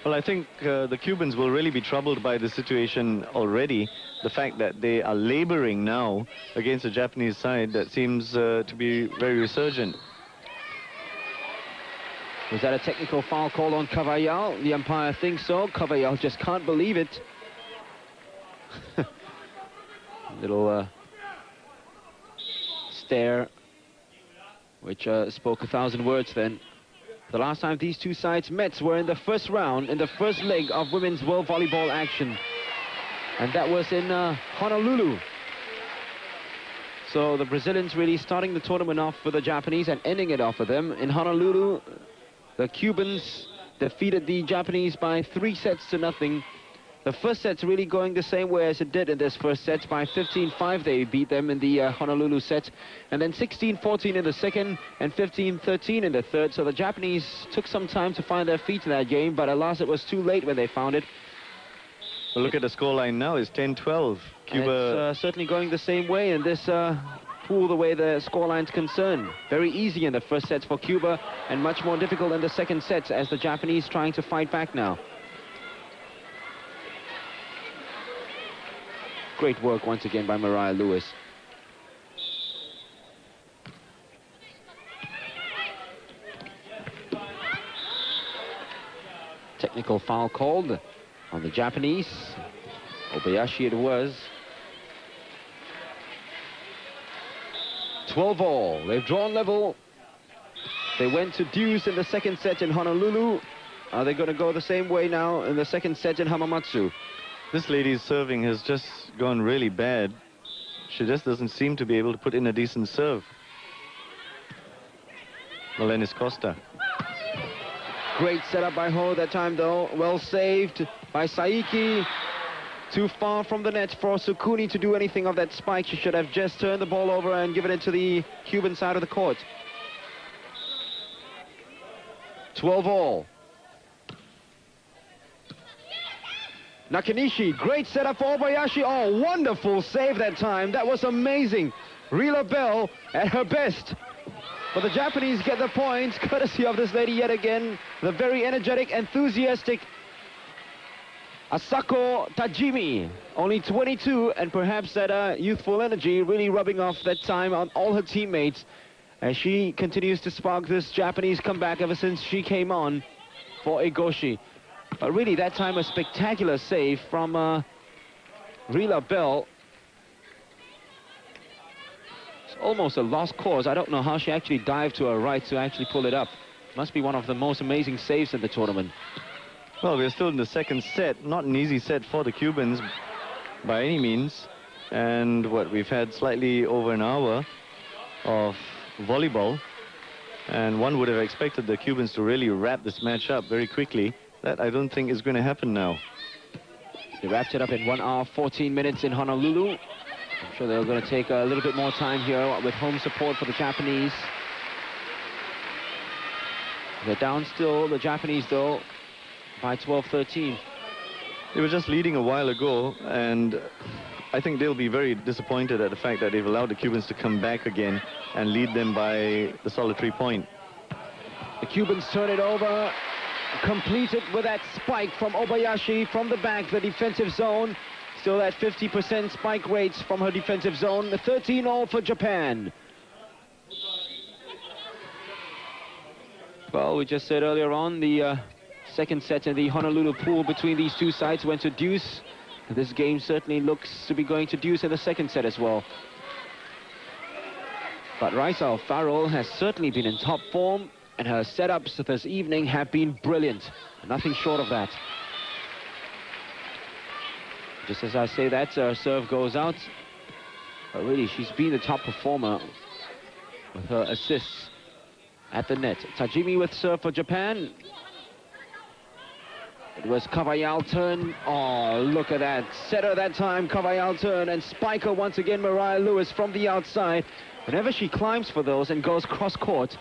Well, I think the Cubans will really be troubled by the situation already. The fact that they are laboring now against the Japanese side, that seems to be very resurgent. Was that a technical foul call on Cavallal? The umpire thinks so. Cavallal just can't believe it. Little stare, which spoke 1,000 words then. The last time these two sides met were in the first round, in the first leg of women's world volleyball action. And that was in Honolulu. So the Brazilians really starting the tournament off for the Japanese and ending it off for them. In Honolulu, the Cubans defeated the Japanese by 3-0. The first set's really going the same way as it did in this first set. By 15-5, they beat them in the Honolulu set. And then 16-14 in the second and 15-13 in the third. So the Japanese took some time to find their feet in that game, but alas, it was too late when they found it. Well, look at the scoreline now. It's 10-12. Cuba... It's certainly going the same way in this pool, the way the scoreline's concerned. Very easy in the first set for Cuba and much more difficult in the second set as the Japanese trying to fight back now. Great work once again by Mariah Lewis. Technical foul called on the Japanese. Obayashi it was. 12-all. They've drawn level. They went to deuce in the second set in Honolulu. Are they going to go the same way now in the second set in Hamamatsu? This lady's serving has just gone really bad. She just doesn't seem to be able to put in a decent serve. Malinis Costa. Great setup by Ho that time, though. Well saved by Saiki. Too far from the net for Sukuni to do anything of that spike. She should have just turned the ball over and given it to the Cuban side of the court. 12-all. Nakanishi, great setup for Obayashi. Oh, wonderful save that time. That was amazing. Rila Bell at her best. But the Japanese get the points, courtesy of this lady yet again. The very energetic, enthusiastic Asako Tajimi. Only 22, and perhaps that youthful energy really rubbing off that time on all her teammates. as she continues to spark this Japanese comeback ever since she came on for Egoshi. But really, that time a spectacular save from Rila Bell. It's almost a lost cause. I don't know how she actually dived to her right to actually pull it up. Must be one of the most amazing saves in the tournament. Well, we're still in the second set. Not an easy set for the Cubans by any means. And what, we've had slightly over an hour of volleyball. And one would have expected the Cubans to really wrap this match up very quickly. That I don't think is going to happen now. They wrapped it up in 1 hour, 14 minutes in Honolulu. I'm sure they're going to take a little bit more time here with home support for the Japanese. They're down still, the Japanese, though, by 12-13. They were just leading a while ago, and I think they'll be very disappointed at the fact that they've allowed the Cubans to come back again and lead them by the solitary point. The Cubans turn it over, completed with that spike from Obayashi from the back, the defensive zone. Still at 50% spike rates from her defensive zone. 13-all for Japan. Well, we just said earlier on, the second set in the Honolulu pool between these two sides went to deuce. This game certainly looks to be going to deuce in the second set as well. But Raisa O'Farrell has certainly been in top form, and her setups this evening have been brilliant. Nothing short of that. Just as I say that, serve goes out. But really, she's been the top performer with her assists at the net. Tajimi with serve for Japan. It was Kawayal turn. Oh, look at that. Setter that time, Kawayal turn, and spiker once again, Mariah Lewis from the outside. Whenever she climbs for those and goes cross-court,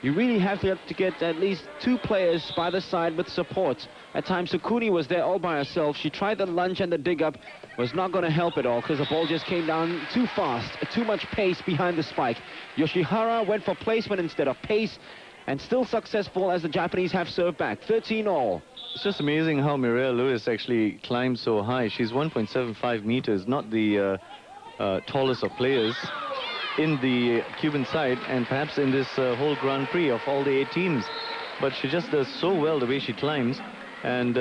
you really have to get at least two players by the side with support. At times, Sukuni was there all by herself. She tried the lunge and the dig-up. Was not going to help at all because the ball just came down too fast. Too much pace behind the spike. Yoshihara went for placement instead of pace, and still successful as the Japanese have served back. 13-all. It's just amazing how Mariah Lewis actually climbed so high. She's 1.75 meters, not the tallest of players in the Cuban side, and perhaps in this whole Grand Prix of all the 8 teams. But she just does so well the way she climbs, and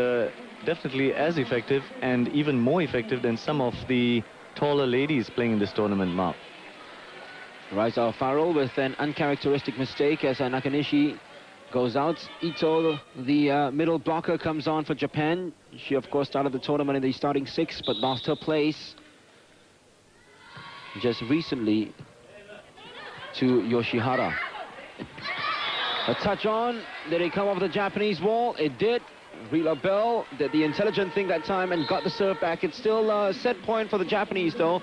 definitely as effective and even more effective than some of the taller ladies playing in this tournament, Mark. Raisa O'Farrell with an uncharacteristic mistake as Nakanishi goes out. Ito, the middle blocker, comes on for Japan. She, of course, started the tournament in the starting 6, but lost her place just recently to Yoshihara. A touch on. Did it come off the Japanese wall? It did. Rila Bell did the intelligent thing that time and got the serve back. It's still a set point for the Japanese, though.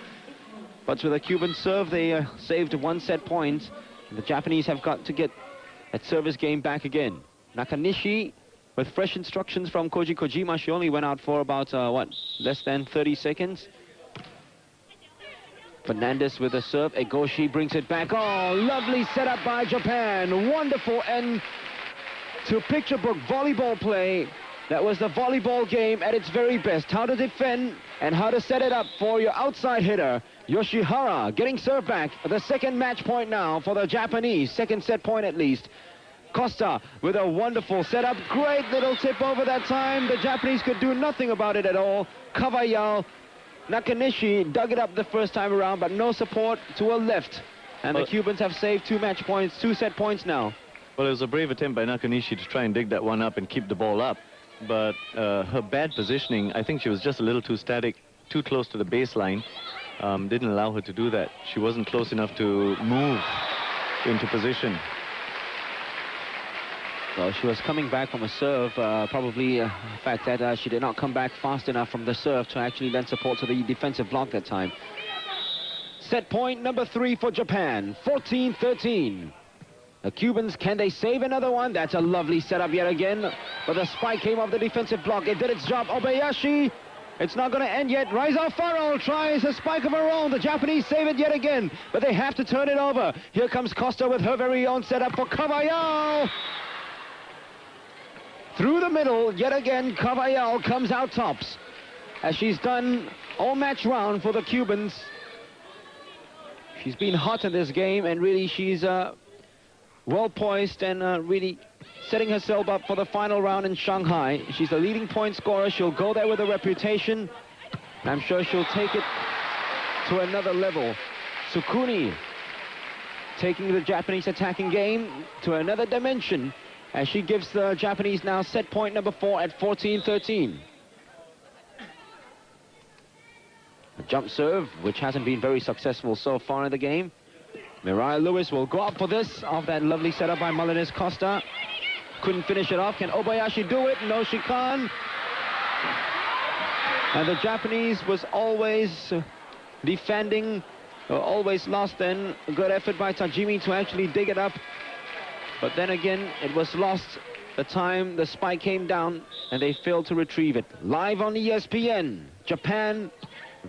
But with a Cuban serve, they saved 1 set point. The Japanese have got to get that service game back again. Nakanishi, with fresh instructions from Koji Kojima, she only went out for about, less than 30 seconds. Fernandez with a serve. Egoshi brings it back. Oh, lovely setup by Japan. Wonderful end to picture book volleyball play. That was the volleyball game at its very best. How to defend and how to set it up for your outside hitter. Yoshihara getting served back. The second match point now for the Japanese. Second set point at least. Costa with a wonderful setup. Great little tip over that time. The Japanese could do nothing about it at all. Kawayao. Nakanishi dug it up the first time around, but no support to her left. And the Cubans have saved 2 match points, 2 set points now. Well, it was a brave attempt by Nakanishi to try and dig that one up and keep the ball up. But her bad positioning, I think she was just a little too static, too close to the baseline. Didn't allow her to do that. She wasn't close enough to move into position. Well, she was coming back from a serve, probably the fact that she did not come back fast enough from the serve to actually lend support to the defensive block that time. Set point number 3 for Japan, 14-13. The Cubans, can they save another one? That's a lovely setup yet again. But the spike came off the defensive block. It did its job. Obayashi, it's not going to end yet. Raisa O'Farrell tries a spike of her own. The Japanese save it yet again, but they have to turn it over. Here comes Costa with her very own setup for Kawayao. Through the middle, yet again, Kawayao comes out tops, as she's done all match round for the Cubans. She's been hot in this game, and really she's well poised and really setting herself up for the final round in Shanghai. She's the leading point scorer. She'll go there with a reputation. I'm sure she'll take it to another level. Sukuni taking the Japanese attacking game to another dimension as she gives the Japanese now set point number 4 at 14-13. A jump serve, which hasn't been very successful so far in the game. Mariah Lewis will go up for this off that lovely setup by Malines Costa. Couldn't finish it off. Can Obayashi do it? No, she can't. And the Japanese was always defending, always lost then. A good effort by Tajimi to actually dig it up. But then again, it was lost the time the spike came down and they failed to retrieve it. Live on ESPN, Japan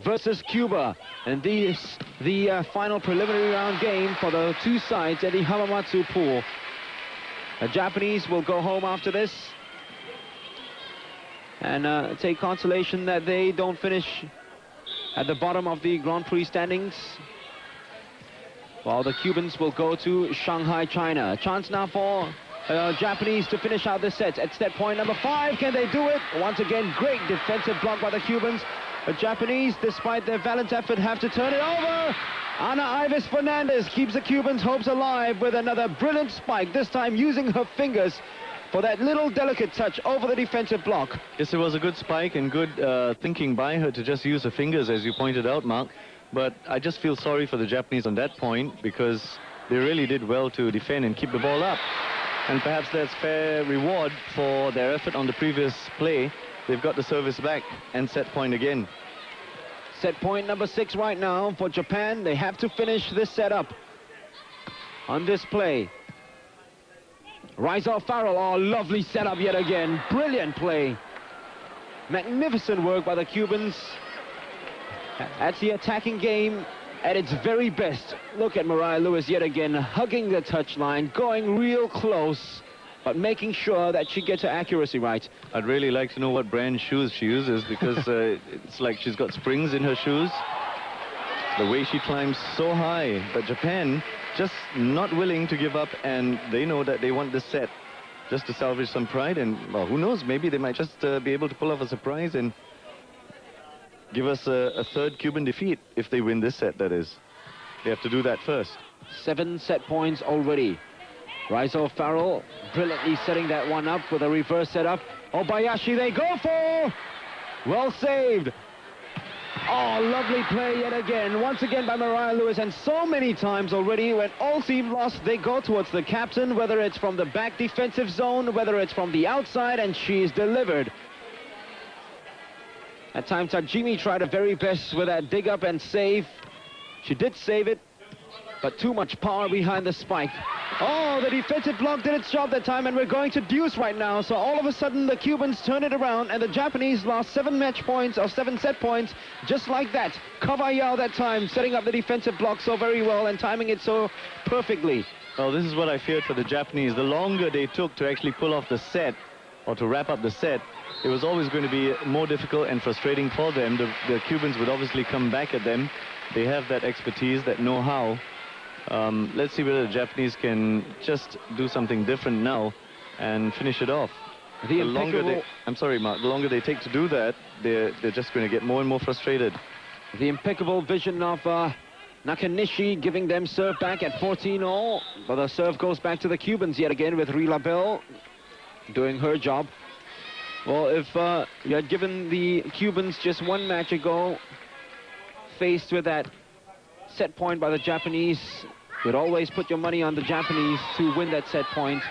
versus Cuba. And the final preliminary round game for the two sides at the Hamamatsu pool. The Japanese will go home after this and take consolation that they don't finish at the bottom of the Grand Prix standings, while the Cubans will go to Shanghai, China. A chance now for Japanese to finish out the set at set point number 5. Can they do it? Once again, great defensive block by the Cubans. The Japanese, despite their valiant effort, have to turn it over. Ana Ives Fernandez keeps the Cubans' hopes alive with another brilliant spike, this time using her fingers for that little delicate touch over the defensive block. Yes, it was a good spike and good thinking by her to just use her fingers, as you pointed out, Mark. But I just feel sorry for the Japanese on that point, because they really did well to defend and keep the ball up. And perhaps that's fair reward for their effort on the previous play. They've got the service back and set point again. Set point number 6 right now for Japan. They have to finish this setup on this play. Rizal Farrell, oh, lovely setup yet again. Brilliant play. Magnificent work by the Cubans. That's the attacking game at its very best. Look at Mariah Lewis yet again, hugging the touchline, going real close, but making sure that she gets her accuracy right. I'd really like to know what brand shoes she uses, because it's like she's got springs in her shoes. The way she climbs so high. But Japan just not willing to give up, and they know that they want this set just to salvage some pride. And, well, who knows, maybe they might just be able to pull off a surprise and give us a third Cuban defeat if they win this set, that is. They have to do that first. 7 set points already. Rizal Farrell brilliantly setting that one up with a reverse setup. Obayashi they go for! Well saved. Oh, lovely play yet again. Once again by Mariah Lewis, and so many times already when all seem lost, they go towards the captain, whether it's from the back defensive zone, whether it's from the outside, and she's delivered. At times, Tajimi tried her very best with that dig up and save. She did save it, but too much power behind the spike. Oh, the defensive block did its job that time, and we're going to deuce right now. So all of a sudden, the Cubans turn it around, and the Japanese lost 7 match points or 7 set points, just like that. Kawayao that time, setting up the defensive block so very well and timing it so perfectly. Well, this is what I feared for the Japanese. The longer they took to actually pull off the set, or to wrap up the set, it was always going to be more difficult and frustrating for them. The Cubans would obviously come back at them. They have that expertise, that know-how. Let's see whether the Japanese can just do something different now and finish it off. The longer they, I'm sorry, Mark, the longer they take to do that, they're just going to get more and more frustrated. The impeccable vision of Nakanishi giving them serve back at 14-all. But the serve goes back to the Cubans yet again with Rila Bell doing her job. Well, if you had given the Cubans just 1 match ago, faced with that set point by the Japanese, you'd always put your money on the Japanese to win that set point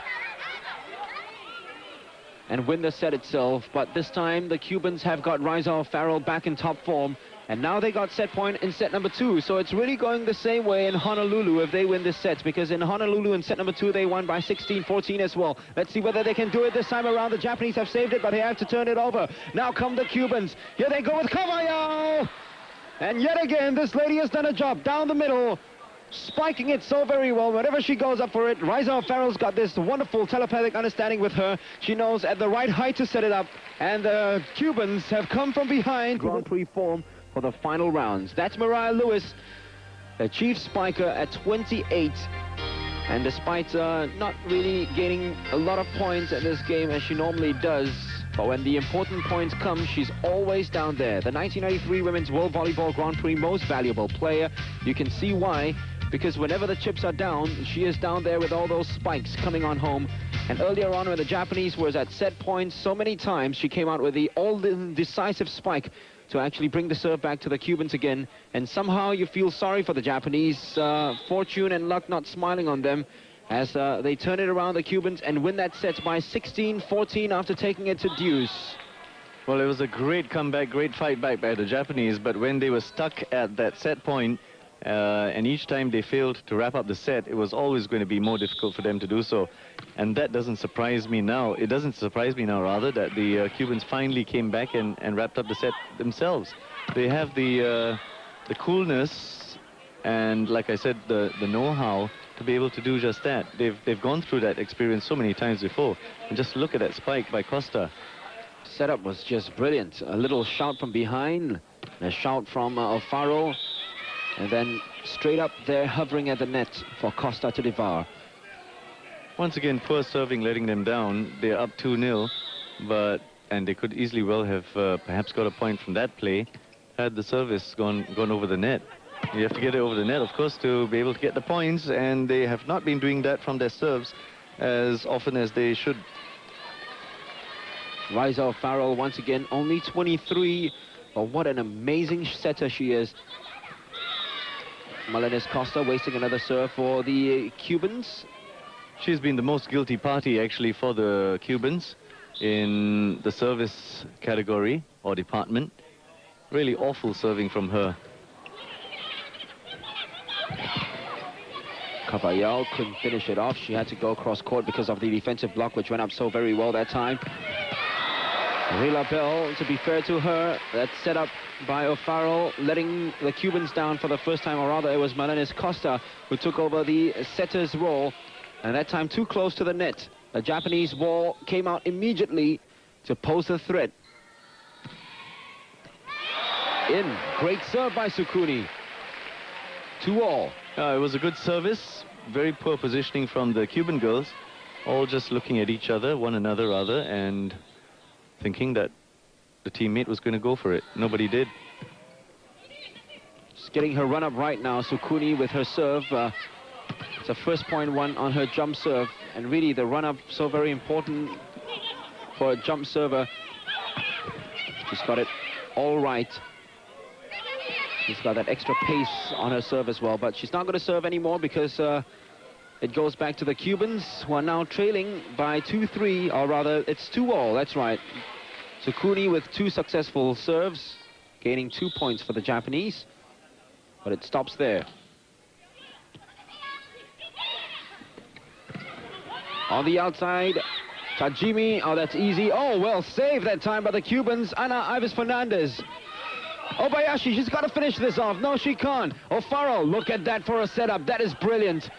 and win the set itself. But this time, the Cubans have got Rizal Farrell back in top form, and now they got set point in set number 2. So it's really going the same way in Honolulu if they win this set, because in Honolulu in set number 2, they won by 16-14 as well. Let's see whether they can do it this time around. The Japanese have saved it, but they have to turn it over. Now come the Cubans. Here they go with Kawayao. And yet again, this lady has done a job down the middle, spiking it so very well. Whenever she goes up for it, Rizal Farrell's got this wonderful telepathic understanding with her. She knows at the right height to set it up. And the Cubans have come from behind Grand Prix form for the final rounds. That's Mariah Lewis, the chief spiker at 28. And despite not really gaining a lot of points at this game as she normally does, but when the important points come, she's always down there. The 1993 Women's World Volleyball Grand Prix Most Valuable Player. You can see why, because whenever the chips are down, she is down there with all those spikes coming on home. And earlier on, when the Japanese was at set points so many times, she came out with the all-decisive spike to actually bring the serve back to the Cubans again. And somehow you feel sorry for the Japanese. Fortune and luck not smiling on them as they turn it around, the Cubans, and win that set by 16-14 after taking it to deuce. Well, it was a great comeback, great fight back by the Japanese, but when they were stuck at that set point, and each time they failed to wrap up the set, it was always going to be more difficult for them to do so. And that doesn't surprise me now. It doesn't surprise me now, rather, that the Cubans finally came back and wrapped up the set themselves. They have the coolness and, like I said, the know-how to be able to do just that. They've gone through that experience so many times before. And just look at that spike by Costa. Setup was just brilliant. A little shout from behind, a shout from Alfaro, and then straight up there, hovering at the net for Costa to devour. Once again, poor serving, letting them down. They're up 2-0, and they could easily well have perhaps got a point from that play had the service gone over the net. You have to get it over the net, of course, to be able to get the points, and they have not been doing that from their serves as often as they should. Riza Farrell, once again, only 23, but what an amazing setter she is. Melines Costa wasting another serve for the Cubans. She's been the most guilty party, actually, for the Cubans in the service category or department. Really awful serving from her. Cavallal couldn't finish it off. She had to go across court because of the defensive block, which went up so very well that time. Rila Bell, to be fair to her, that set up by O'Farrell, letting the Cubans down for the first time, or rather it was Melines Costa who took over the setter's role, and that time too close to the net. The Japanese ball came out immediately to pose a threat. In, great serve by Sukuni. 2-all. It was a good service, very poor positioning from the Cuban girls, all just looking at each other, one another rather, and thinking that the teammate was going to go for it. Nobody did. Just getting her run up right now, Sukuni with her serve. It's a first point one on her jump serve, and really the run up so very important for a jump server. She's got it all right. She's got that extra pace on her serve as well, but she's not going to serve anymore because it goes back to the Cubans, who are now trailing by 2-3, or rather it's 2-all, that's right. Sukuni with 2 successful serves, gaining 2 points for the Japanese, but it stops there. On the outside, Tajimi, oh, that's easy. Oh, well saved that time by the Cubans. Ana Ives Fernandez. Obayashi, she's got to finish this off. No, she can't. O'Farrell, look at that for a setup. That is brilliant.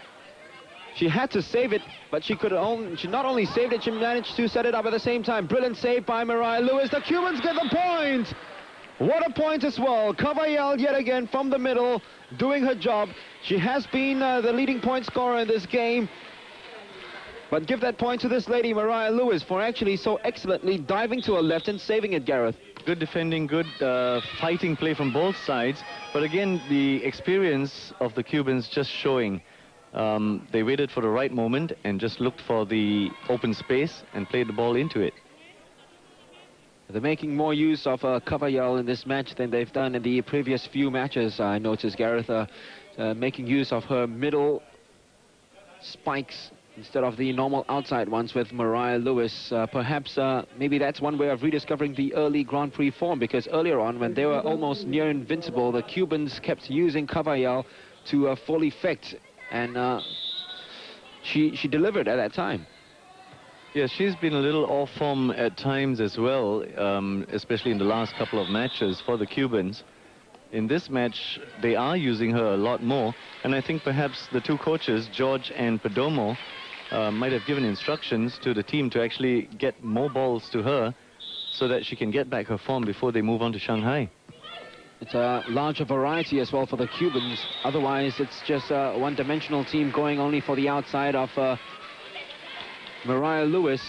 She had to save it, but she not only saved it, she managed to set it up at the same time. Brilliant save by Mariah Lewis. The Cubans get the point. What a point as well. Cavallal yet again from the middle, doing her job. She has been the leading point scorer in this game. But give that point to this lady, Mariah Lewis, for actually so excellently diving to her left and saving it, Gareth. Good defending, good fighting play from both sides. But again, the experience of the Cubans just showing. They waited for the right moment and just looked for the open space and played the ball into it. They're making more use of Cavallal in this match than they've done in the previous few matches, I noticed, Gareth. Making use of her middle spikes instead of the normal outside ones with Mariah Lewis. Perhaps maybe that's one way of rediscovering the early Grand Prix form, because earlier on, when they were almost near invincible, the Cubans kept using Cavallal to full effect, and she delivered at that time. Yes, she's been a little off form at times as well, especially in the last couple of matches for the Cubans. In this match, they are using her a lot more, and I think perhaps the two coaches, George and Perdomo, might have given instructions to the team to actually get more balls to her so that she can get back her form before they move on to Shanghai. It's a larger variety as well for the Cubans. Otherwise, it's just a one-dimensional team going only for the outside of Mariah Lewis.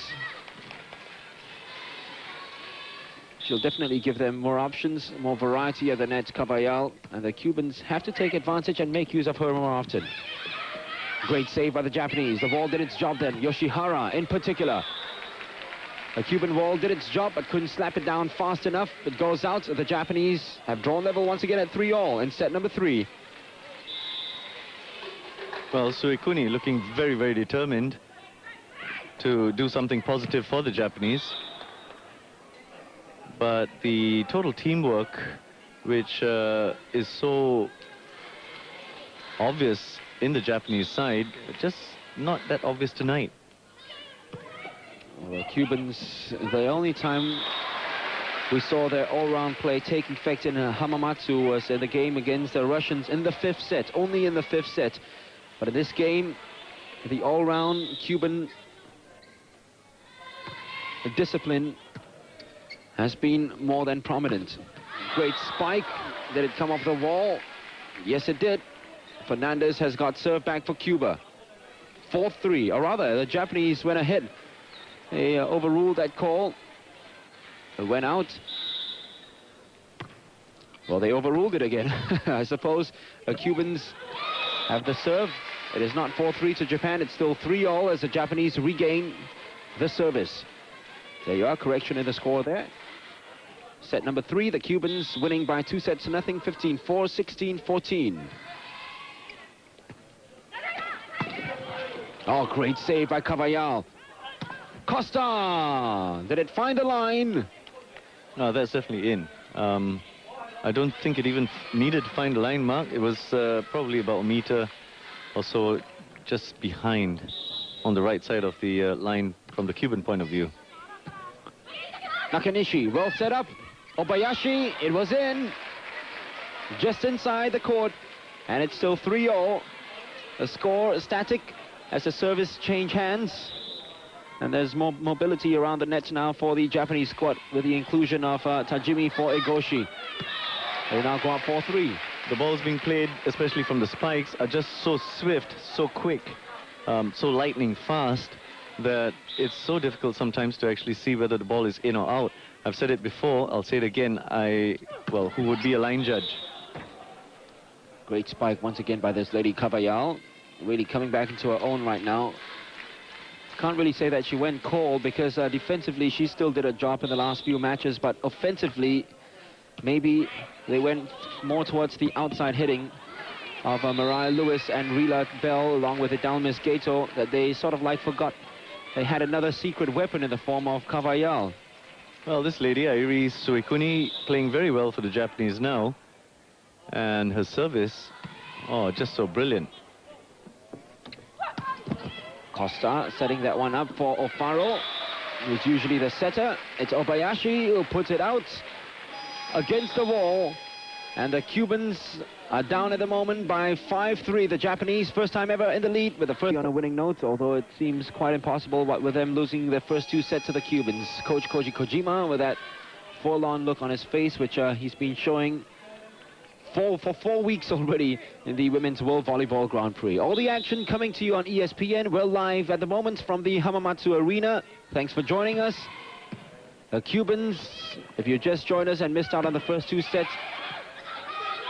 She'll definitely give them more options, more variety at the net, Caballal, and the Cubans have to take advantage and make use of her more often. Great save by the Japanese. The ball did its job then. Yoshihara in particular. The Cuban wall did its job, but couldn't slap it down fast enough. It goes out. The Japanese have drawn level once again at 3-all in set number 3. Well, Suikuni looking very, very determined to do something positive for the Japanese. But the total teamwork, which is so obvious in the Japanese side, just not that obvious tonight. Well, the Cubans, the only time we saw their all-round play take effect in Hamamatsu was in the game against the Russians in the 5th set, only in the 5th set. But in this game, the all-round Cuban discipline has been more than prominent. Great spike. Did it come off the wall? Yes, it did. Fernandez has got serve back for Cuba. 4-3, or rather, the Japanese went ahead. They overruled that call. It went out. Well, they overruled it again. I suppose the Cubans have the serve. It is not 4-3 to Japan. It's still 3-all as the Japanese regain the service. There you are, correction in the score there. Set number 3, the Cubans winning by 2-0, 15-4, 16-14. Oh, great save by Caballal. Costa! Did it find the line? No, that's definitely in. I don't think it even needed to find a line mark. It was probably about a meter or so just behind on the right side of the line from the Cuban point of view. Nakanishi, well set up. Obayashi, it was in. Just inside the court. And it's still 3-all. The score is static as the service change hands. And there's more mobility around the net now for the Japanese squad with the inclusion of Tajimi for Egoshi. They now go up 4-3. The balls being played, especially from the spikes, are just so swift, so quick, so lightning fast that it's so difficult sometimes to actually see whether the ball is in or out. I've said it before, I'll say it again, well, who would be a line judge? Great spike once again by this lady Caballal. Really coming back into her own right now. Can't really say that she went cold because defensively she still did a job in the last few matches, but offensively maybe they went more towards the outside hitting of Mariah Lewis and Rila Bell along with the down miss Gato, that they sort of like forgot they had another secret weapon in the form of Caballal. Well, this lady, Airi Suikuni, playing very well for the Japanese now, and her service, oh, just so brilliant. Costa setting that one up for Ofaro, who's usually the setter. It's Obayashi who puts it out against the wall. And the Cubans are down at the moment by 5-3. The Japanese, first time ever in the lead with the first on a winning note, although it seems quite impossible what with them losing their first 2 sets to the Cubans. Coach Koji Kojima with that forlorn look on his face, which he's been showing for 4 weeks already in the Women's World Volleyball Grand Prix. All the action coming to you on ESPN. We're live at the moment from the Hamamatsu Arena. Thanks for joining us. The Cubans, if you just joined us and missed out on the first 2 sets,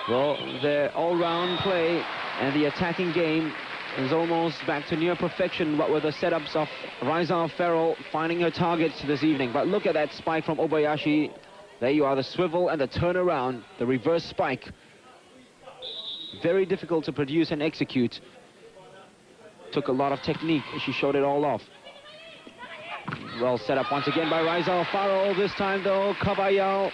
well, their all-round play and the attacking game is almost back to near perfection. What were the setups of Rizal Farrell finding her targets this evening? But look at that spike from Obayashi. There you are, the swivel and the turnaround, the reverse spike. Very difficult to produce and execute. Took a lot of technique. She showed it all off. Well set up once again by Rizal Farrell. This time, though, Caballal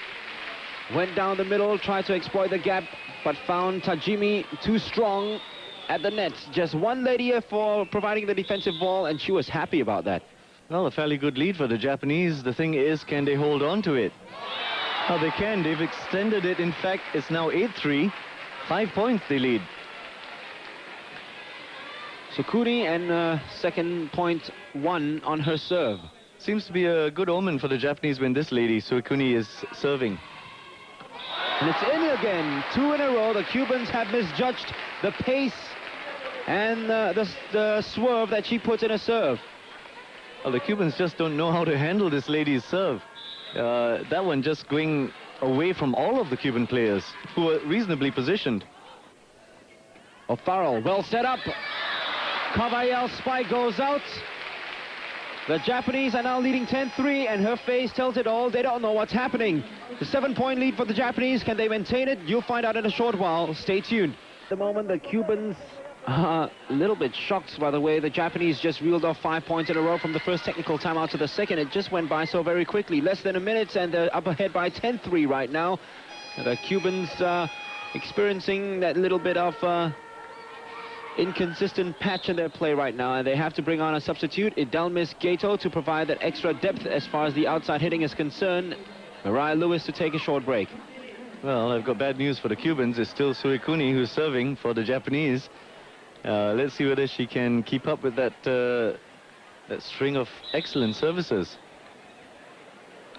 went down the middle, tried to exploit the gap, but found Tajimi too strong at the net. Just one lady for providing the defensive ball, and she was happy about that. Well, a fairly good lead for the Japanese. The thing is, can they hold on to it? Oh, they can. They've extended it. In fact, it's now 8-3. 5 points they lead. Sukuri and second point 1 on her serve. Seems to be a good omen for the Japanese when this lady, Suikuni, is serving. And it's in again. 2 in a row. The Cubans have misjudged the pace and the swerve that she puts in a serve. Well, the Cubans just don't know how to handle this lady's serve. That one just going away from all of the Cuban players who are reasonably positioned. O'Farrell, well set up. Cavallal spike goes out. The Japanese are now leading 10-3, and her face tells it all. They don't know what's happening. The 7-point lead for the Japanese. Can they maintain it? You'll find out in a short while. Stay tuned. At the moment, the Cubans are a little bit shocked by the way the Japanese just reeled off 5 points in a row from the first technical timeout to the second. It just went by so very quickly. Less than a minute, and they're up ahead by 10-3 right now. The Cubans experiencing that little bit of inconsistent patch in their play right now, and they have to bring on a substitute, Idalmis Gato, to provide that extra depth as far as the outside hitting is concerned. Mariah Lewis to take a short break. Well, I've got bad news for the Cubans. It's still Suikuni who's serving for the Japanese. Let's see whether she can keep up with that that string of excellent services.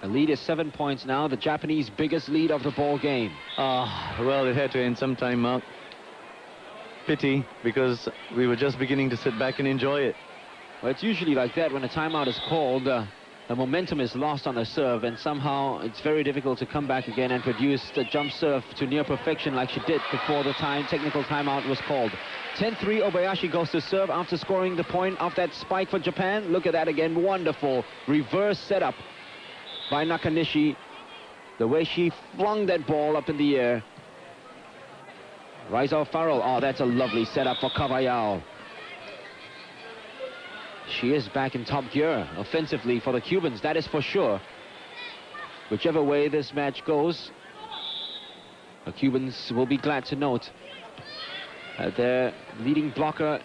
The lead is 7 points now, the Japanese biggest lead of the ball game. Well, it had to end sometime, Mark. Pity, because we were just beginning to sit back and enjoy it. Well, it's usually like that when a timeout is called. The momentum is lost on the serve, and somehow it's very difficult to come back again and produce the jump serve to near perfection like she did before the technical timeout was called. 10-3, Obayashi goes to serve after scoring the point off that spike for Japan. Look at that again, wonderful reverse setup by Nakanishi. The way she flung that ball up in the air. Raisa O'Farrell, oh, that's a lovely setup for Cavallal. She is back in top gear offensively for the Cubans, that is for sure. Whichever way this match goes, the Cubans will be glad to note that their leading blocker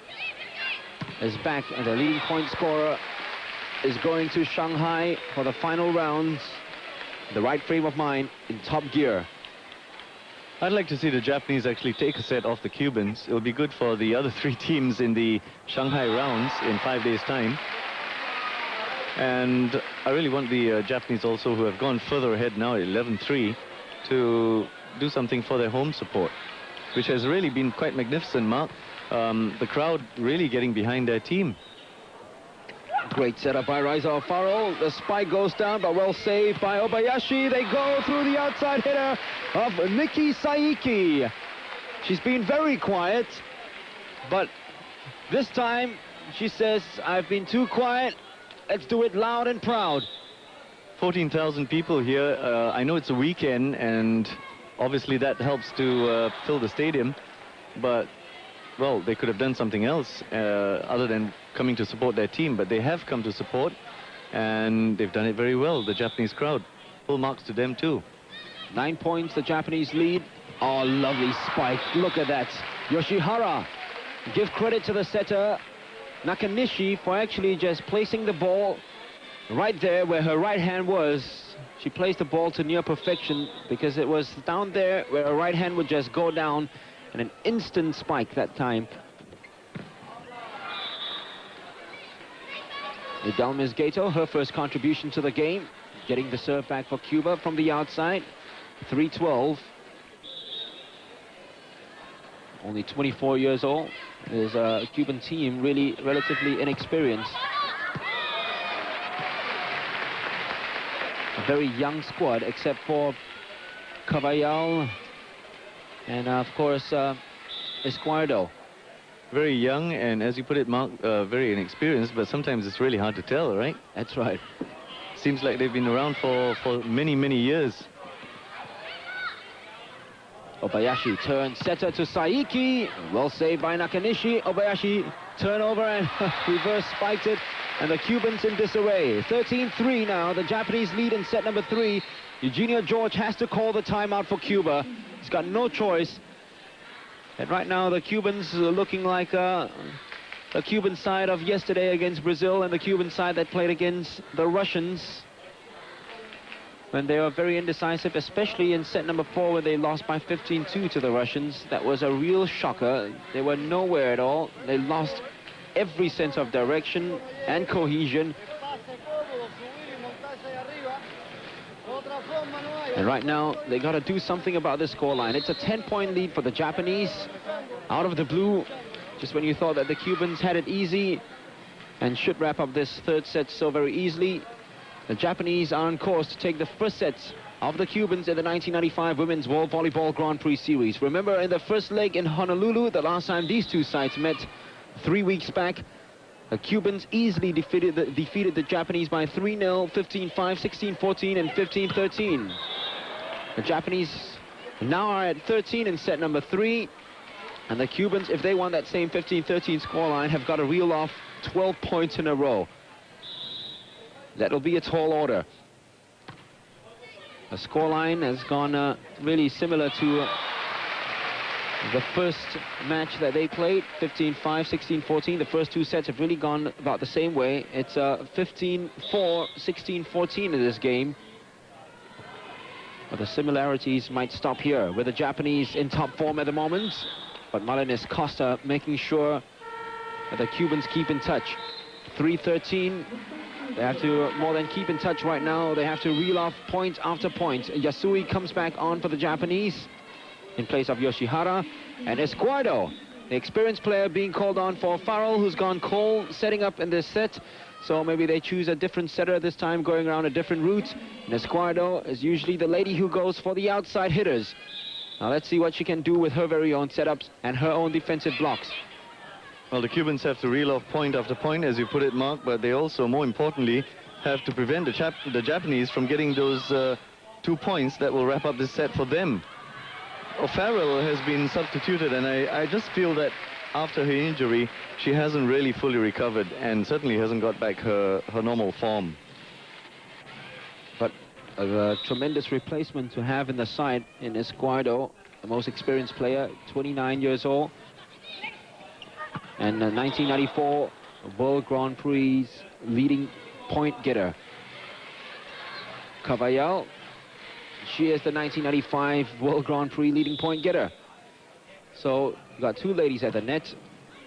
is back and their leading point scorer is going to Shanghai for the final rounds. The right frame of mind, in top gear. I'd like to see the Japanese actually take a set off the Cubans. It'll be good for the other 3 teams in the Shanghai rounds in 5 days' time. And I really want the Japanese also, who have gone further ahead now at 11-3, to do something for their home support, which has really been quite magnificent, Mark. The crowd really getting behind their team. Great setup by Raisa O'Farrell. The spike goes down, but well saved by Obayashi. They go through the outside hitter of Nikki Saiki. She's been very quiet, but this time she says, I've been too quiet. Let's do it loud and proud. 14,000 people here. I know it's a weekend, and obviously that helps to fill the stadium, but well, they could have done something else other than coming to support their team, but they have come to support, and they've done it very well, the Japanese crowd. Full marks to them too. 9 points, the Japanese lead. Oh, lovely spike. Look at that. Yoshihara. Give credit to the setter, Nakanishi, for actually just placing the ball right there where her right hand was. She placed the ball to near perfection because it was down there where her right hand would just go down, and an instant spike that time. Idalmis Gato, her first contribution to the game, getting the serve back for Cuba from the outside. 3-12. Only 24 years old. There's a Cuban team really relatively inexperienced. A very young squad, except for Cavallal and of course Esquardo. Very young, and as you put it, Mark, very inexperienced, but sometimes it's really hard to tell, right? That's right. Seems like they've been around for many, many years. Obayashi turns setter to Saiki. Well saved by Nakanishi. Obayashi turnover and reverse spiked it. And the Cubans in disarray. 13-3 now. The Japanese lead in set number 3. Eugenio George has to call the timeout for Cuba. He's got no choice. And right now the Cubans are looking like the Cuban side of yesterday against Brazil and the Cuban side that played against the Russians when they were very indecisive, especially in set number 4 when they lost by 15-2 to the Russians. That was a real shocker. They were nowhere at all. They lost every sense of direction and cohesion. And right now, they got to do something about this scoreline. It's a 10-point lead for the Japanese. Out of the blue, just when you thought that the Cubans had it easy and should wrap up this third set so very easily, the Japanese are on course to take the first set of the Cubans in the 1995 Women's World Volleyball Grand Prix Series. Remember, in the first leg in Honolulu, the last time these two sides met 3 weeks back, the Cubans easily defeated the Japanese by 3-0, 15-5, 16-14, and 15-13. The Japanese now are at 13 in set number 3, and the Cubans, if they want that same 15-13 scoreline, have got to reel off 12 points in a row. That'll be a tall order. The scoreline has gone really similar to the first match that they played, 15-5, 16-14. The first 2 sets have really gone about the same way. It's 15-4, 16-14 in this game. But the similarities might stop here, with the Japanese in top form at the moment. But Malinis Costa making sure that the Cubans keep in touch. 3-13. They have to more than keep in touch right now. They have to reel off point after point. Yasui comes back on for the Japanese in place of Yoshihara. And Esquardo, the experienced player, being called on for Farrell, who's gone cold, setting up in this set. So maybe they choose a different setter this time, going around a different route. And Esquardo is usually the lady who goes for the outside hitters. Now let's see what she can do with her very own setups and her own defensive blocks. Well, the Cubans have to reel off point after point, as you put it, Mark, but they also, more importantly, have to prevent the Japanese from getting those 2 points that will wrap up this set for them. O'Farrell has been substituted, and I just feel that after her injury, she hasn't really fully recovered and certainly hasn't got back her normal form. But a tremendous replacement to have in the side in Esquardo, the most experienced player, 29 years old. And 1994 World Grand Prix leading point getter. Cavallal, she is the 1995 World Grand Prix leading point getter. So you got 2 ladies at the net.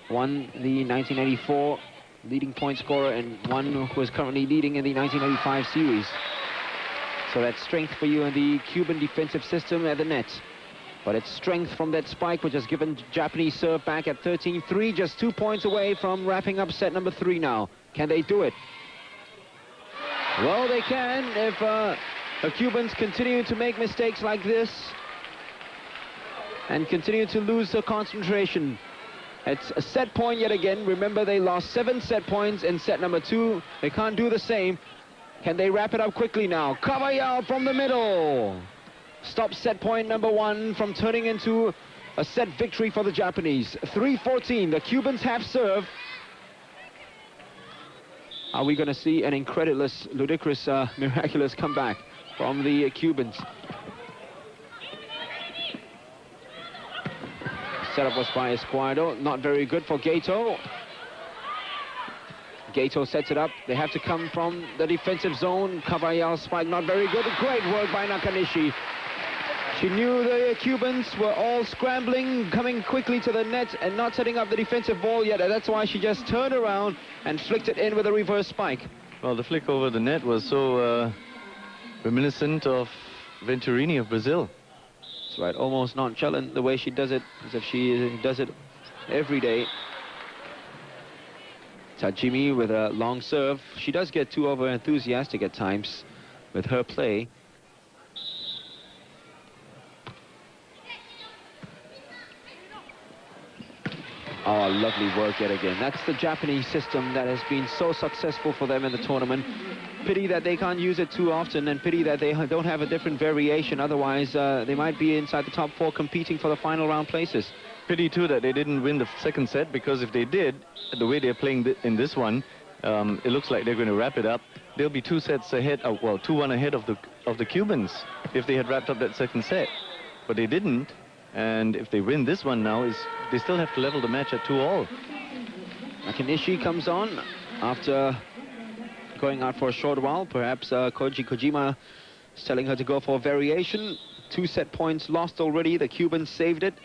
One, the 1994 leading point scorer, and one who is currently leading in the 1995 series. So that's strength for you in the Cuban defensive system at the net. But it's strength from that spike, which has given Japanese serve back at 13-3, just 2 points away from wrapping up set number 3 now. Can they do it? Well, they can if the Cubans continue to make mistakes like this and continue to lose their concentration. It's a set point yet again. Remember, they lost 7 set points in set number 2. They can't do the same. Can they wrap it up quickly now? Cavallal from the middle. Stops set point number 1 from turning into a set victory for the Japanese. 3-14, the Cubans have serve. Are we going to see an incredulous, ludicrous, miraculous comeback from the Cubans? Setup was by Esquardo, not very good for Gato. Gato sets it up. They have to come from the defensive zone. Cavallal spike, not very good. Great work by Nakanishi. She knew the Cubans were all scrambling, coming quickly to the net and not setting up the defensive ball yet. And that's why she just turned around and flicked it in with a reverse spike. Well, the flick over the net was so reminiscent of Venturini of Brazil. That's right, almost nonchalant the way she does it, as if she does it every day. Tajimi with a long serve. She does get too over enthusiastic at times with her play. Oh, lovely work yet again. That's the Japanese system that has been so successful for them in the tournament. Pity that they can't use it too often, and pity that they don't have a different variation. Otherwise, they might be inside the top 4 competing for the final round places. Pity, too, that they didn't win the second set, because if they did, the way they're playing in this one, it looks like they're going to wrap it up. They'll be 2 sets ahead, well, 2-1 ahead of the Cubans if they had wrapped up that second set. But they didn't. And if they win this one now, they still have to level the match at 2-all. Nakanishi comes on after going out for a short while. Perhaps Koji Kojima is telling her to go for a variation. 2 set points lost already. The Cubans saved it.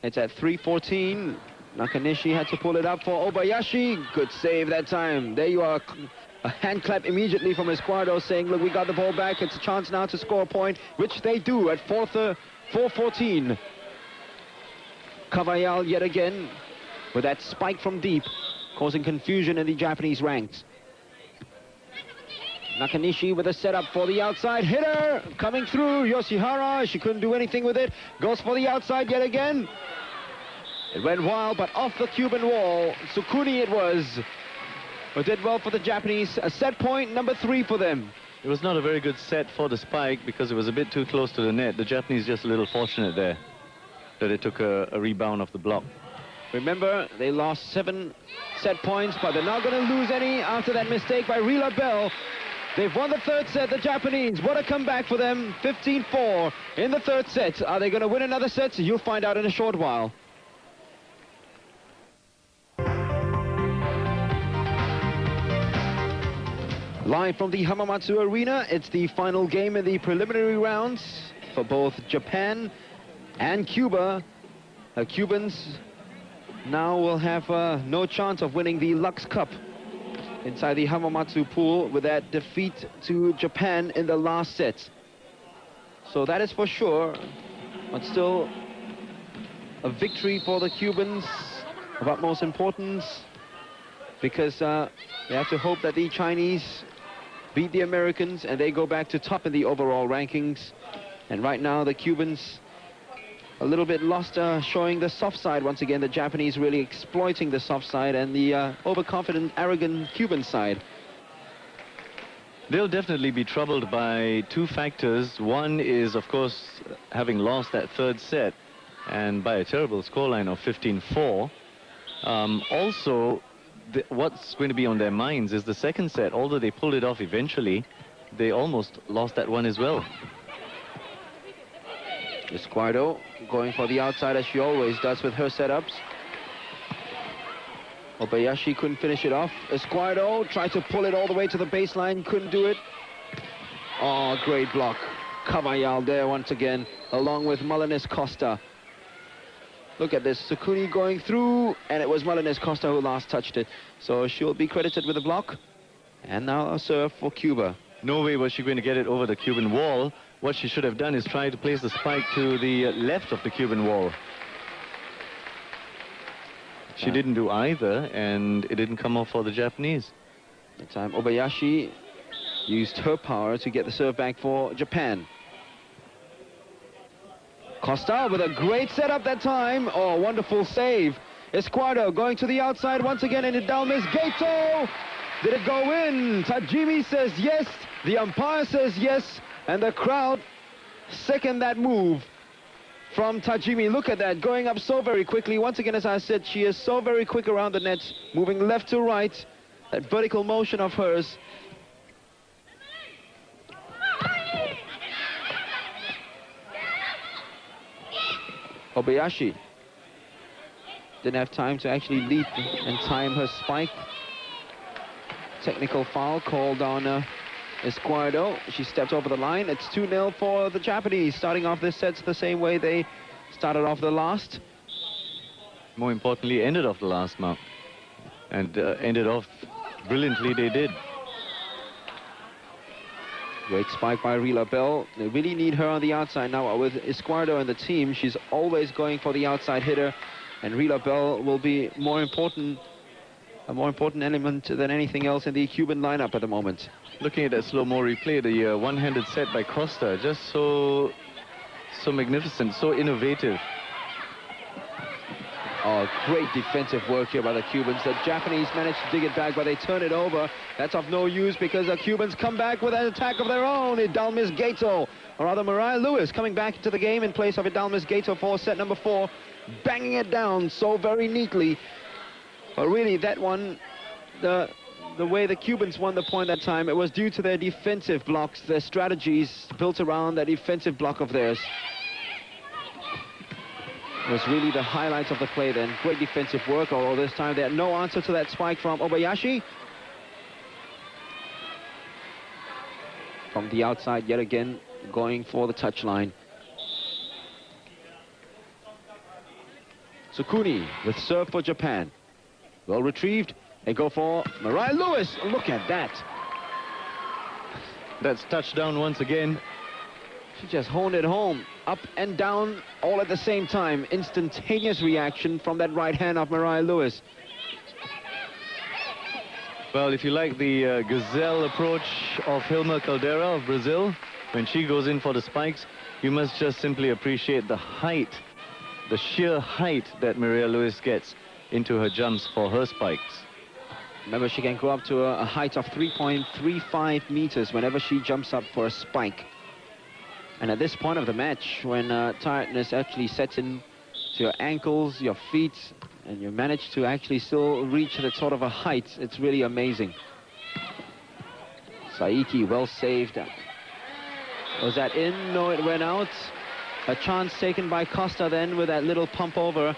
It's at 3-14. Nakanishi had to pull it up for Obayashi. Good save that time. There you are, A hand clap immediately from Esquardo saying, look, we got the ball back. It's a chance now to score a point, which they do at 4:14. Cavallal yet again with that spike from deep, causing confusion in the Japanese ranks. Nakanishi with a setup for the outside hitter, coming through. Yoshihara, she couldn't do anything with it. Goes for the outside yet again. It went wild, but off the Cuban wall. Sukuni it was, but did well for the Japanese. A set point, number 3 for them. It was not a very good set for the spike because it was a bit too close to the net. The Japanese just a little fortunate there that it took a rebound off the block. Remember, they lost 7 set points, but they're not going to lose any after that mistake by Rila Bell. They've won the 3rd set, the Japanese. What a comeback for them. 15-4 in the 3rd set. Are they going to win another set? You'll find out in a short while. Live from the Hamamatsu Arena, it's the final game in the preliminary rounds for both Japan and Cuba. The Cubans now will have no chance of winning the Lux Cup inside the Hamamatsu pool with that defeat to Japan in the last set. So that is for sure, but still a victory for the Cubans of utmost importance, because they have to hope that the Chinese beat the Americans and they go back to top in the overall rankings. And right now the Cubans a little bit lost, showing the soft side once again. The Japanese really exploiting the soft side and the overconfident, arrogant Cuban side. They'll definitely be troubled by 2 factors. One is, of course, having lost that 3rd set, and by a terrible scoreline of 15-4. Also, what's going to be on their minds is the 2nd set. Although they pulled it off eventually, they almost lost that one as well. Esquardo going for the outside as she always does with her setups. Obayashi couldn't finish it off. Esquardo tried to pull it all the way to the baseline, couldn't do it. Oh, great block. Cavallal there once again, along with Malines Costa. Look at this, Sukuni going through, and it was Malines Costa who last touched it. So she'll be credited with a block. And now a serve for Cuba. No way was she going to get it over the Cuban wall. What she should have done is try to place the spike to the left of the Cuban wall. She didn't do either, and it didn't come off for the Japanese. That time Obayashi used her power to get the serve back for Japan. Costa with a great setup that time. Oh, wonderful save. Esquardo going to the outside once again, and Hidalmis Gato. Did it go in? Tajimi says yes. The umpire says yes. And the crowd second that move from Tajimi. Look at that, going up so very quickly. Once again, as I said, she is so very quick around the net, moving left to right. That vertical motion of hers. Obayashi didn't have time to actually leap and time her spike. Technical foul called on Esquardo. She stepped over the line. It's 2-0 for the Japanese, starting off this set the same way they started off the last. More importantly, ended off the last, Mark. And ended off brilliantly, they did. Great spike by Rila Bell. They really need her on the outside now. With Esquardo and the team, she's always going for the outside hitter. And Rila Bell will be a more important element than anything else in the Cuban lineup at the moment. Looking at that slow-mo replay, the one-handed set by Costa, just so magnificent, so innovative. Oh, great defensive work here by the Cubans. The Japanese managed to dig it back, but they turn it over. That's of no use because the Cubans come back with an attack of their own. Hidalmis Gato, or rather Mariah Lewis, coming back into the game in place of Hidalmis Gato for set number 4, banging it down so very neatly. But really, that one, the way the Cubans won the point that time, it was due to their defensive blocks, their strategies built around that defensive block of theirs. It was really the highlights of the play then. Great defensive work, although this time they had no answer to that spike from Obayashi. From the outside, yet again, going for the touchline. Sukuni with serve for Japan. Well retrieved. They go for Mariah Lewis. Look at that. That's touchdown once again. She just honed it home, up and down, all at the same time. Instantaneous reaction from that right hand of Mariah Lewis. Well, if you like the gazelle approach of Hilma Caldeira of Brazil, when she goes in for the spikes, you must just simply appreciate the height, the sheer height that Maria Lewis gets into her jumps for her spikes. Remember, she can go up to a height of 3.35 meters whenever she jumps up for a spike. And at this point of the match, when tiredness actually sets in to your ankles, your feet, and you manage to actually still reach that sort of a height, it's really amazing. Saiki, well saved. Was that in? No, it went out. A chance taken by Costa then with that little pump over.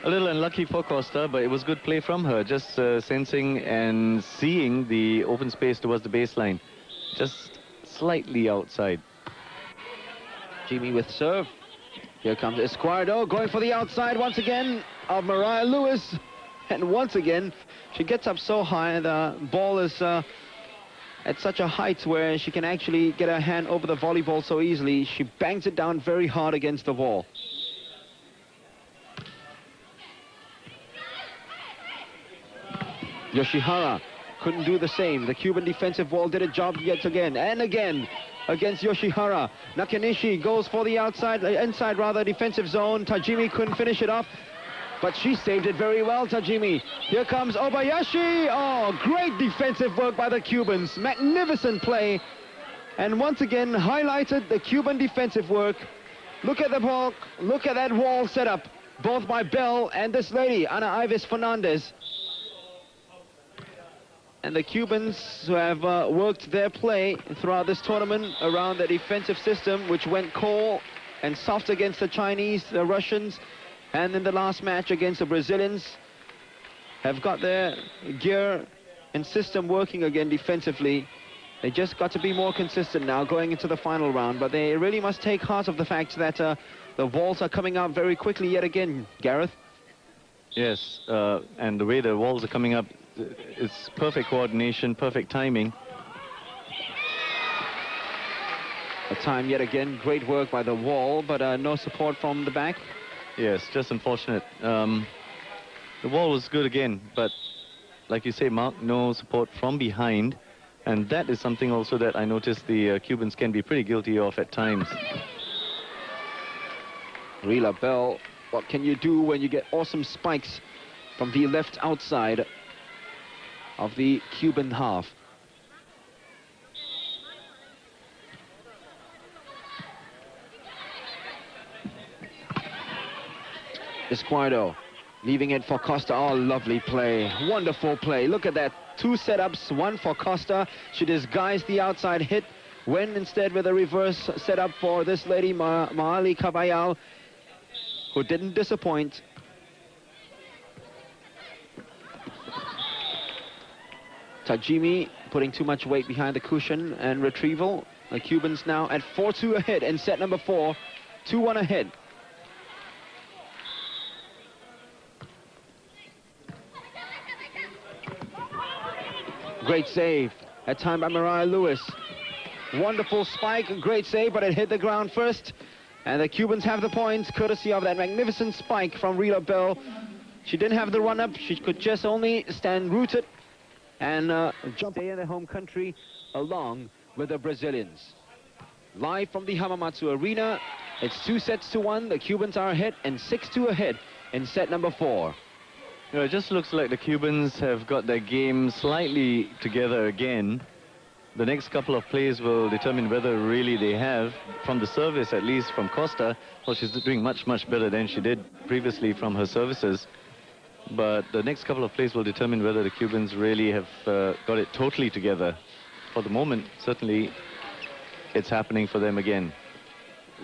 A little unlucky for Costa, but it was good play from her, just sensing and seeing the open space towards the baseline. Just slightly outside. Jimmy with serve. Here comes Esquardo going for the outside once again of Mariah Lewis. And once again, she gets up so high, the ball is at such a height where she can actually get her hand over the volleyball so easily. She bangs it down very hard against the wall. Yoshihara couldn't do the same. The Cuban defensive wall did a job yet again and again against Yoshihara. Nakanishi goes for the outside, inside rather, defensive zone. Tajimi couldn't finish it off, but she saved it very well, Tajimi. Here comes Obayashi. Oh, great defensive work by the Cubans. Magnificent play. And once again, highlighted the Cuban defensive work. Look at the ball, look at that wall setup, both by Bell and this lady, Ana Ives Fernandez. And the Cubans who have worked their play throughout this tournament around the defensive system, which went cold and soft against the Chinese, the Russians, and in the last match against the Brazilians, have got their gear and system working again defensively. They just got to be more consistent now going into the final round, but they really must take heart of the fact that the walls are coming out very quickly yet again, Gareth. Yes, and the way the walls are coming up, it's perfect coordination, perfect timing. A time yet again, great work by the wall, but no support from the back. Yes, just unfortunate. The wall was good again, but like you say, Mark, no support from behind. And that is something also that I noticed the Cubans can be pretty guilty of at times. Rila Bell, what can you do when you get awesome spikes from the left outside of the Cuban half? Esquardo leaving it for Costa. Oh, lovely play, wonderful play. Look at that, two setups, one for Costa. She disguised the outside hit, went instead with a reverse setup for this lady, Maali Caballal, who didn't disappoint. Tajimi putting too much weight behind the cushion and retrieval. The Cubans now at 4-2 ahead in set number 4, 2-1 ahead. Great save, at time by Mariah Lewis. Wonderful spike, great save, but it hit the ground first. And the Cubans have the points, courtesy of that magnificent spike from Rila Bell. She didn't have the run-up, she could just only stand rooted and jump in the home country along with the Brazilians. Live from the Hamamatsu Arena, it's 2-1. The Cubans are ahead and 6-2 ahead in set number 4. You know, it just looks like the Cubans have got their game slightly together again. The next couple of plays will determine whether really they have, from the service at least from Costa. Well, she's doing much, much better than she did previously from her services. But the next couple of plays will determine whether the Cubans really have got it totally together. For the moment, certainly, it's happening for them again.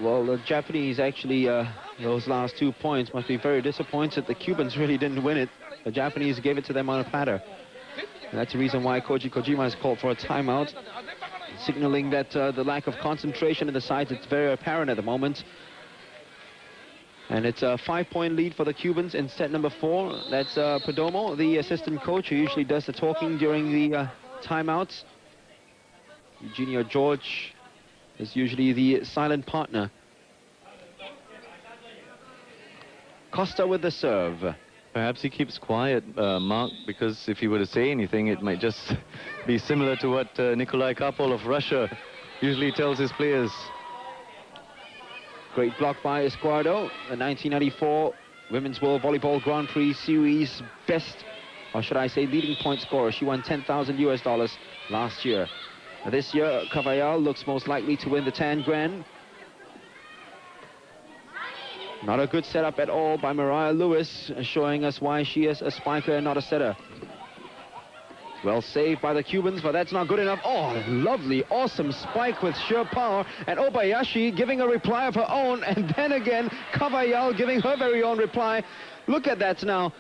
Well, the Japanese actually, those last 2 points must be very disappointed. The Cubans really didn't win it. The Japanese gave it to them on a platter. And that's the reason why Koji Kojima has called for a timeout, signaling that the lack of concentration in the side is very apparent at the moment. And it's a 5-point lead for the Cubans in set number 4. That's Perdomo, the assistant coach, who usually does the talking during the timeouts. Eugenio George is usually the silent partner. Costa with the serve. Perhaps he keeps quiet, Mark, because if he were to say anything, it might just be similar to what Nikolai Karpov of Russia usually tells his players. Great block by Escuado, the 1994 Women's World Volleyball Grand Prix Series best, or should I say leading point scorer. She won $10,000 last year. This year, Cavallal looks most likely to win the 10 grand. Not a good setup at all by Mariah Lewis, showing us why she is a spiker and not a setter. Well saved by the Cubans, but that's not good enough. Oh, lovely, awesome spike with sheer power. And Obayashi giving a reply of her own. And then again, Cavallal giving her very own reply. Look at that now.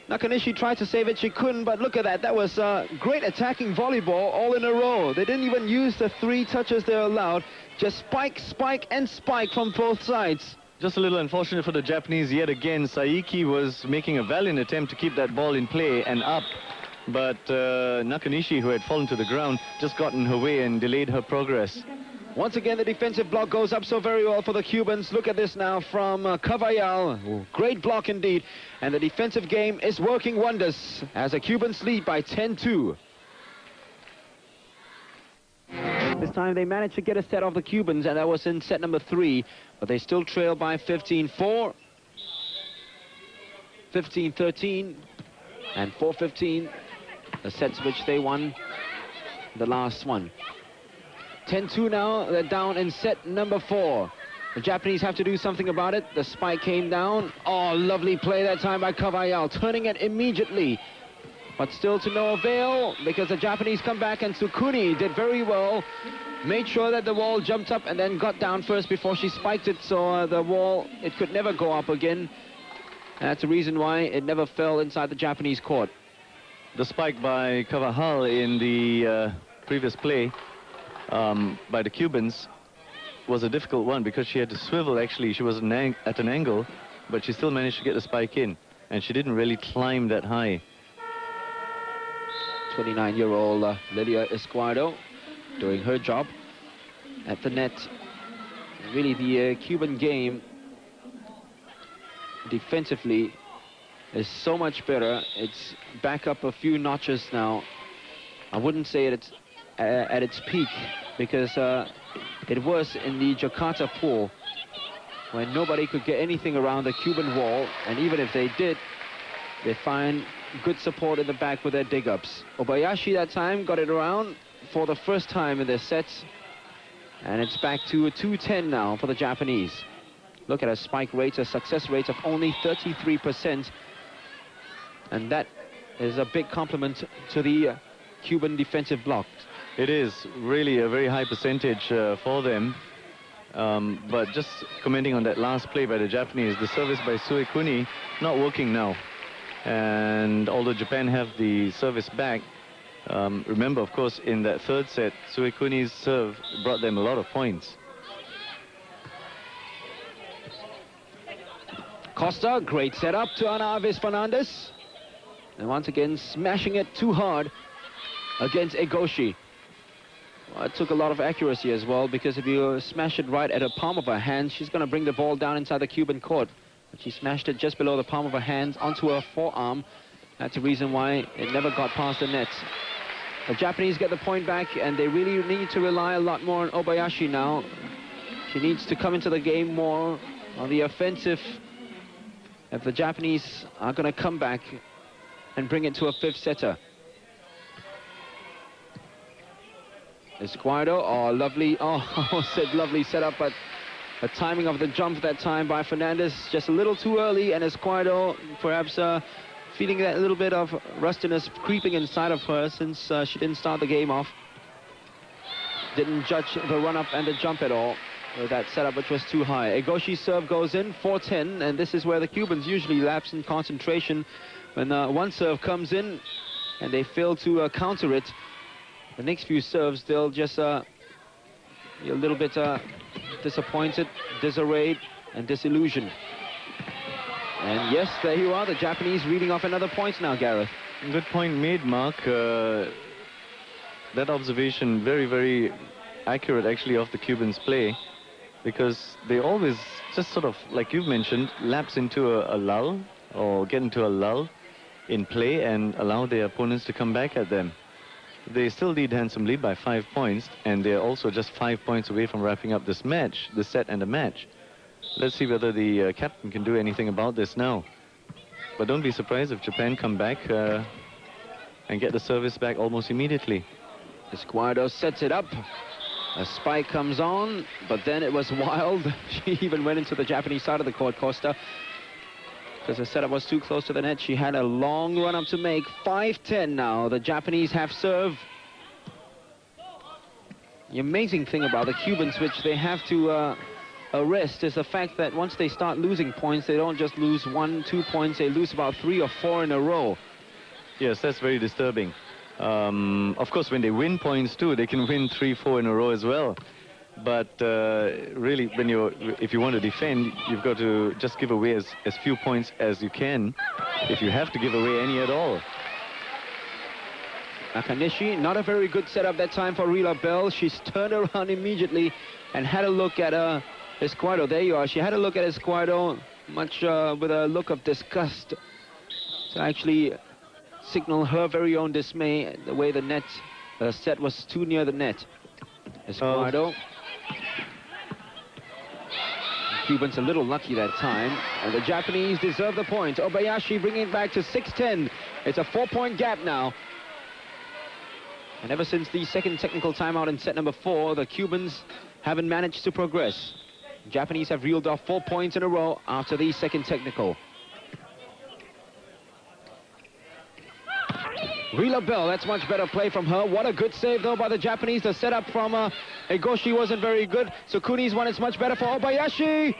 Nakanishi tried to save it, she couldn't, but look at that. That was great attacking volleyball all in a row. They didn't even use the 3 touches they're allowed. Just spike, spike, and spike from both sides. Just a little unfortunate for the Japanese yet again. Saiki was making a valiant attempt to keep that ball in play and up. But Nakanishi, who had fallen to the ground, just got in her way and delayed her progress. Once again, the defensive block goes up so very well for the Cubans. Look at this now from Cavallal. Oh, great block indeed. And the defensive game is working wonders as the Cubans lead by 10-2. This time they managed to get a set off the Cubans, and that was in set number 3. But they still trail by 15-4, 15-13, and 4-15. The sets which they won the last one. 10-2 now, they're down in set number 4. The Japanese have to do something about it. The spike came down. Oh, lovely play that time by Cavallal, turning it immediately. But still to no avail, because the Japanese come back, and Tsukuni did very well. Made sure that the wall jumped up and then got down first before she spiked it, so the wall, it could never go up again. That's the reason why it never fell inside the Japanese court. The spike by Cavallal in the previous play by the Cubans was a difficult one because she had to swivel. Actually, she was at an angle, but she still managed to get the spike in, and she didn't really climb that high. 29-year-old Lilia Escuado doing her job at the net. Really, the Cuban game defensively is so much better. It's back up a few notches now. I wouldn't say it's at its peak, because it was in the Jakarta pool when nobody could get anything around the Cuban wall, and even if they did, they find good support in the back with their dig-ups. Obayashi that time got it around for the first time in their sets, and it's back to a 2-10 now for the Japanese. Look at her spike rates, a success rate of only 33%, and that is a big compliment to the Cuban defensive block. It is really a very high percentage for them. But just commenting on that last play by the Japanese, the service by Suekuni not working now. And although Japan have the service back, remember, of course, in that third set, Suekuni's serve brought them a lot of points. Costa, great setup to Ana Alves Fernandez. And once again, smashing it too hard against Egoshi. Well, it took a lot of accuracy as well, because if you smash it right at the palm of her hand, she's going to bring the ball down inside the Cuban court. But she smashed it just below the palm of her hand onto her forearm. That's the reason why it never got past the net. The Japanese get the point back, and they really need to rely a lot more on Obayashi now. She needs to come into the game more on the offensive if the Japanese are going to come back and bring it to a fifth setter. Escuado, oh, lovely, oh, said lovely setup, but the timing of the jump that time by Fernandez just a little too early, and Escuado perhaps feeling that little bit of rustiness creeping inside of her since she didn't start the game off. Didn't judge the run-up and the jump at all with that setup, which was too high. Egoshi's serve goes in, 4-10, and this is where the Cubans usually lapse in concentration. When one serve comes in and they fail to counter it, the next few serves, they'll just be a little bit disappointed, disarrayed, and disillusioned. And yes, there you are, the Japanese reading off another point now, Gareth. Good point made, Mark. that observation very, very accurate actually of the Cubans' play, because they always just sort of, like you've mentioned, lapse into a lull or get into a lull in play and allow their opponents to come back at them. They still lead handsomely by 5 points, and they're also just 5 points away from wrapping up this match, the set and the match. Let's see whether the captain can do anything about this now. But don't be surprised if Japan come back and get the service back almost immediately. Escuado sets it up. A spike comes on, but then it was wild. She even went into the Japanese side of the court, Costa, because the setup was too close to the net. She had a long run up to make. 5-10 now. The Japanese have serve. The amazing thing about the Cubans, which they have to arrest, is the fact that once they start losing points, they don't just lose 1, 2 points. They lose about 3 or 4 in a row. Yes, that's very disturbing. Of course, when they win points too, they can win 3, 4 in a row as well. But really, if you want to defend, you've got to just give away as few points as you can, if you have to give away any at all. Nakanishi, not a very good setup that time for Rila Bell. She's turned around immediately and had a look at Escuado. There you are. She had a look at Escuado, much with a look of disgust, to actually signal her very own dismay, the way the net set was too near the net. Escuado. Cubans a little lucky that time, and the Japanese deserve the point. Obayashi bringing it back to 6-10. It's a 4-point gap now. And ever since the second technical timeout in set number 4, the Cubans haven't managed to progress. Japanese have reeled off 4 points in a row after the second technical. Rila Bell, that's much better play from her. What a good save, though, by the Japanese. The setup from Egoshi wasn't very good. Sukuni's one is much better for Obayashi.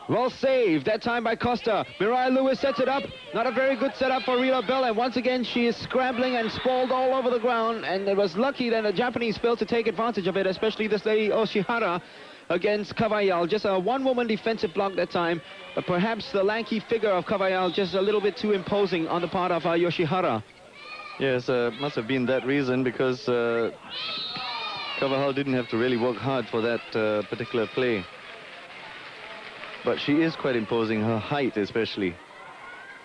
Well saved, that time by Costa. Mirai Lewis sets it up. Not a very good setup for Rila Bell, and once again she is scrambling and sprawled all over the ground, and it was lucky that the Japanese failed to take advantage of it, especially this lady Oshihara against Kawayal. Just a one-woman defensive block that time, but perhaps the lanky figure of Kawayal just a little bit too imposing on the part of Yoshihara. Yes, must have been that reason, because Kawahal didn't have to really work hard for that particular play. But she is quite imposing, her height especially.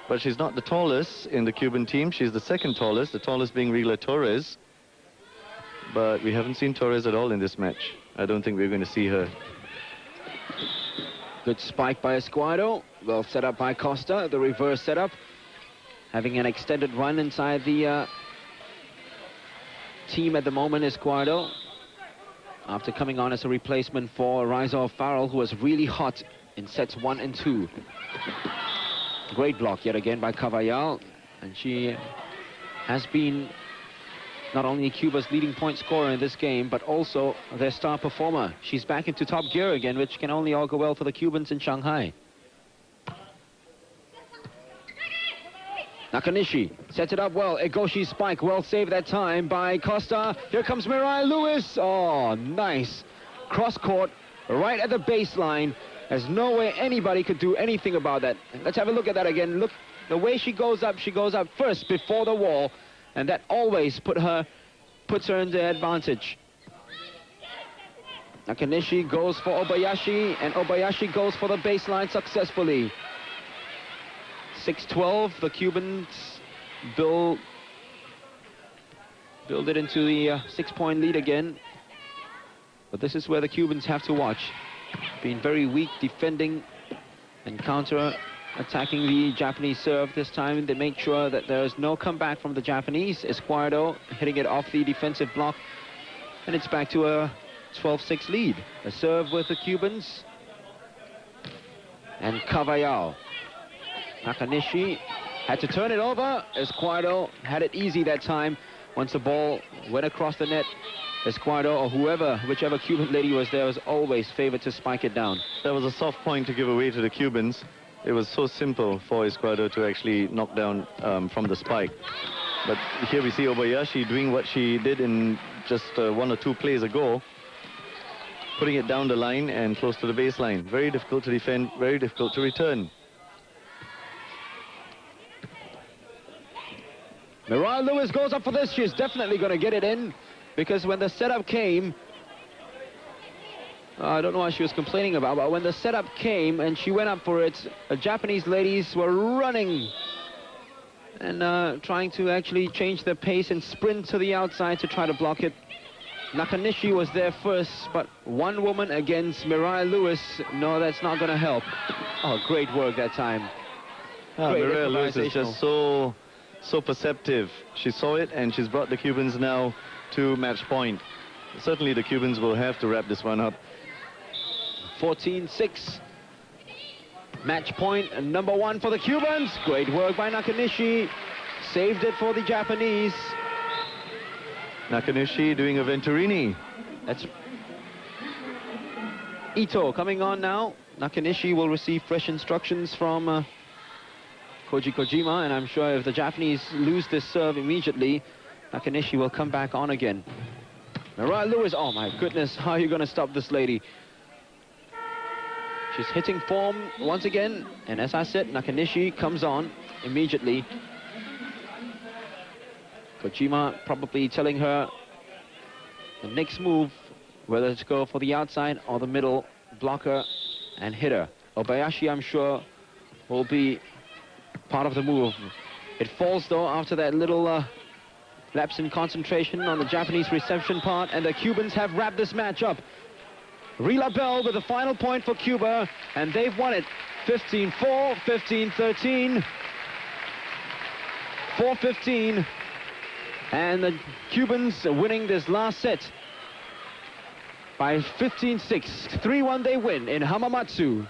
But she's not the tallest in the Cuban team. She's the second tallest, the tallest being Rila Torres. But we haven't seen Torres at all in this match. I don't think we're going to see her. Good spike by Escuado. Well set up by Costa, the reverse setup. Having an extended run inside the team at the moment, Escuado, after coming on as a replacement for Rizal Farrell, who was really hot in sets 1 and 2. Great block yet again by Kawayal, and she has been not only Cuba's leading point scorer in this game, but also their star performer. She's back into top gear again, which can only all go well for the Cubans in Shanghai. Nakanishi sets it up well. Egoshi spike, well saved that time by Costa. Here comes Mirai Lewis. Oh, nice. Cross court, right at the baseline. There's no way anybody could do anything about that. Let's have a look at that again. Look, the way she goes up first before the wall, and that always puts her in the advantage. Nakanishi goes for Obayashi, and Obayashi goes for the baseline successfully. 6-12, the Cubans build it into the 6-point lead again. But this is where the Cubans have to watch. Being very weak defending and counter-attacking the Japanese serve this time. They make sure that there is no comeback from the Japanese. Escuado hitting it off the defensive block, and it's back to a 12-6 lead. A serve with the Cubans. And Kawayal. Nakanishi had to turn it over. Escuado had it easy that time. Once the ball went across the net, Escuado or whichever Cuban lady was there, was always favored to spike it down. That was a soft point to give away to the Cubans. It was so simple for Escuado to actually knock down from the spike. But here we see Obayashi doing what she did in just 1 or 2 plays ago, putting it down the line and close to the baseline. Very difficult to defend, very difficult to return. Mirai Lewis goes up for this. She's definitely going to get it in. because when the setup came, I don't know what she was complaining about, but when the setup came and she went up for it, the Japanese ladies were running and trying to actually change their pace and sprint to the outside to try to block it. Nakanishi was there first, but one woman against Mirai Lewis, no, that's not going to help. Oh, great work that time. Mirai Lewis is just so perceptive. She saw it and she's brought the Cubans now to match point. Certainly the Cubans will have to wrap this one up. 14-6. Match point number 1 for the Cubans. Great work by Nakanishi. Saved it for the Japanese. Nakanishi doing a Venturini. That's Ito coming on now. Nakanishi will receive fresh instructions from Koji Kojima, and I'm sure if the Japanese lose this serve immediately, Nakanishi will come back on again. Mirai Lewis, oh my goodness, how are you going to stop this lady? She's hitting form once again, and as I said, Nakanishi comes on immediately. Kojima probably telling her the next move, whether to go for the outside or the middle, blocker and hitter. Obayashi, I'm sure, will be part of the move. It falls, though, after that little lapse in concentration on the Japanese reception part, and the Cubans have wrapped this match up. Rila Bell with the final point for Cuba, and they've won it 15-4, 15-13, 4-15. And the Cubans winning this last set by 15-6. 3-1 they win in Hamamatsu.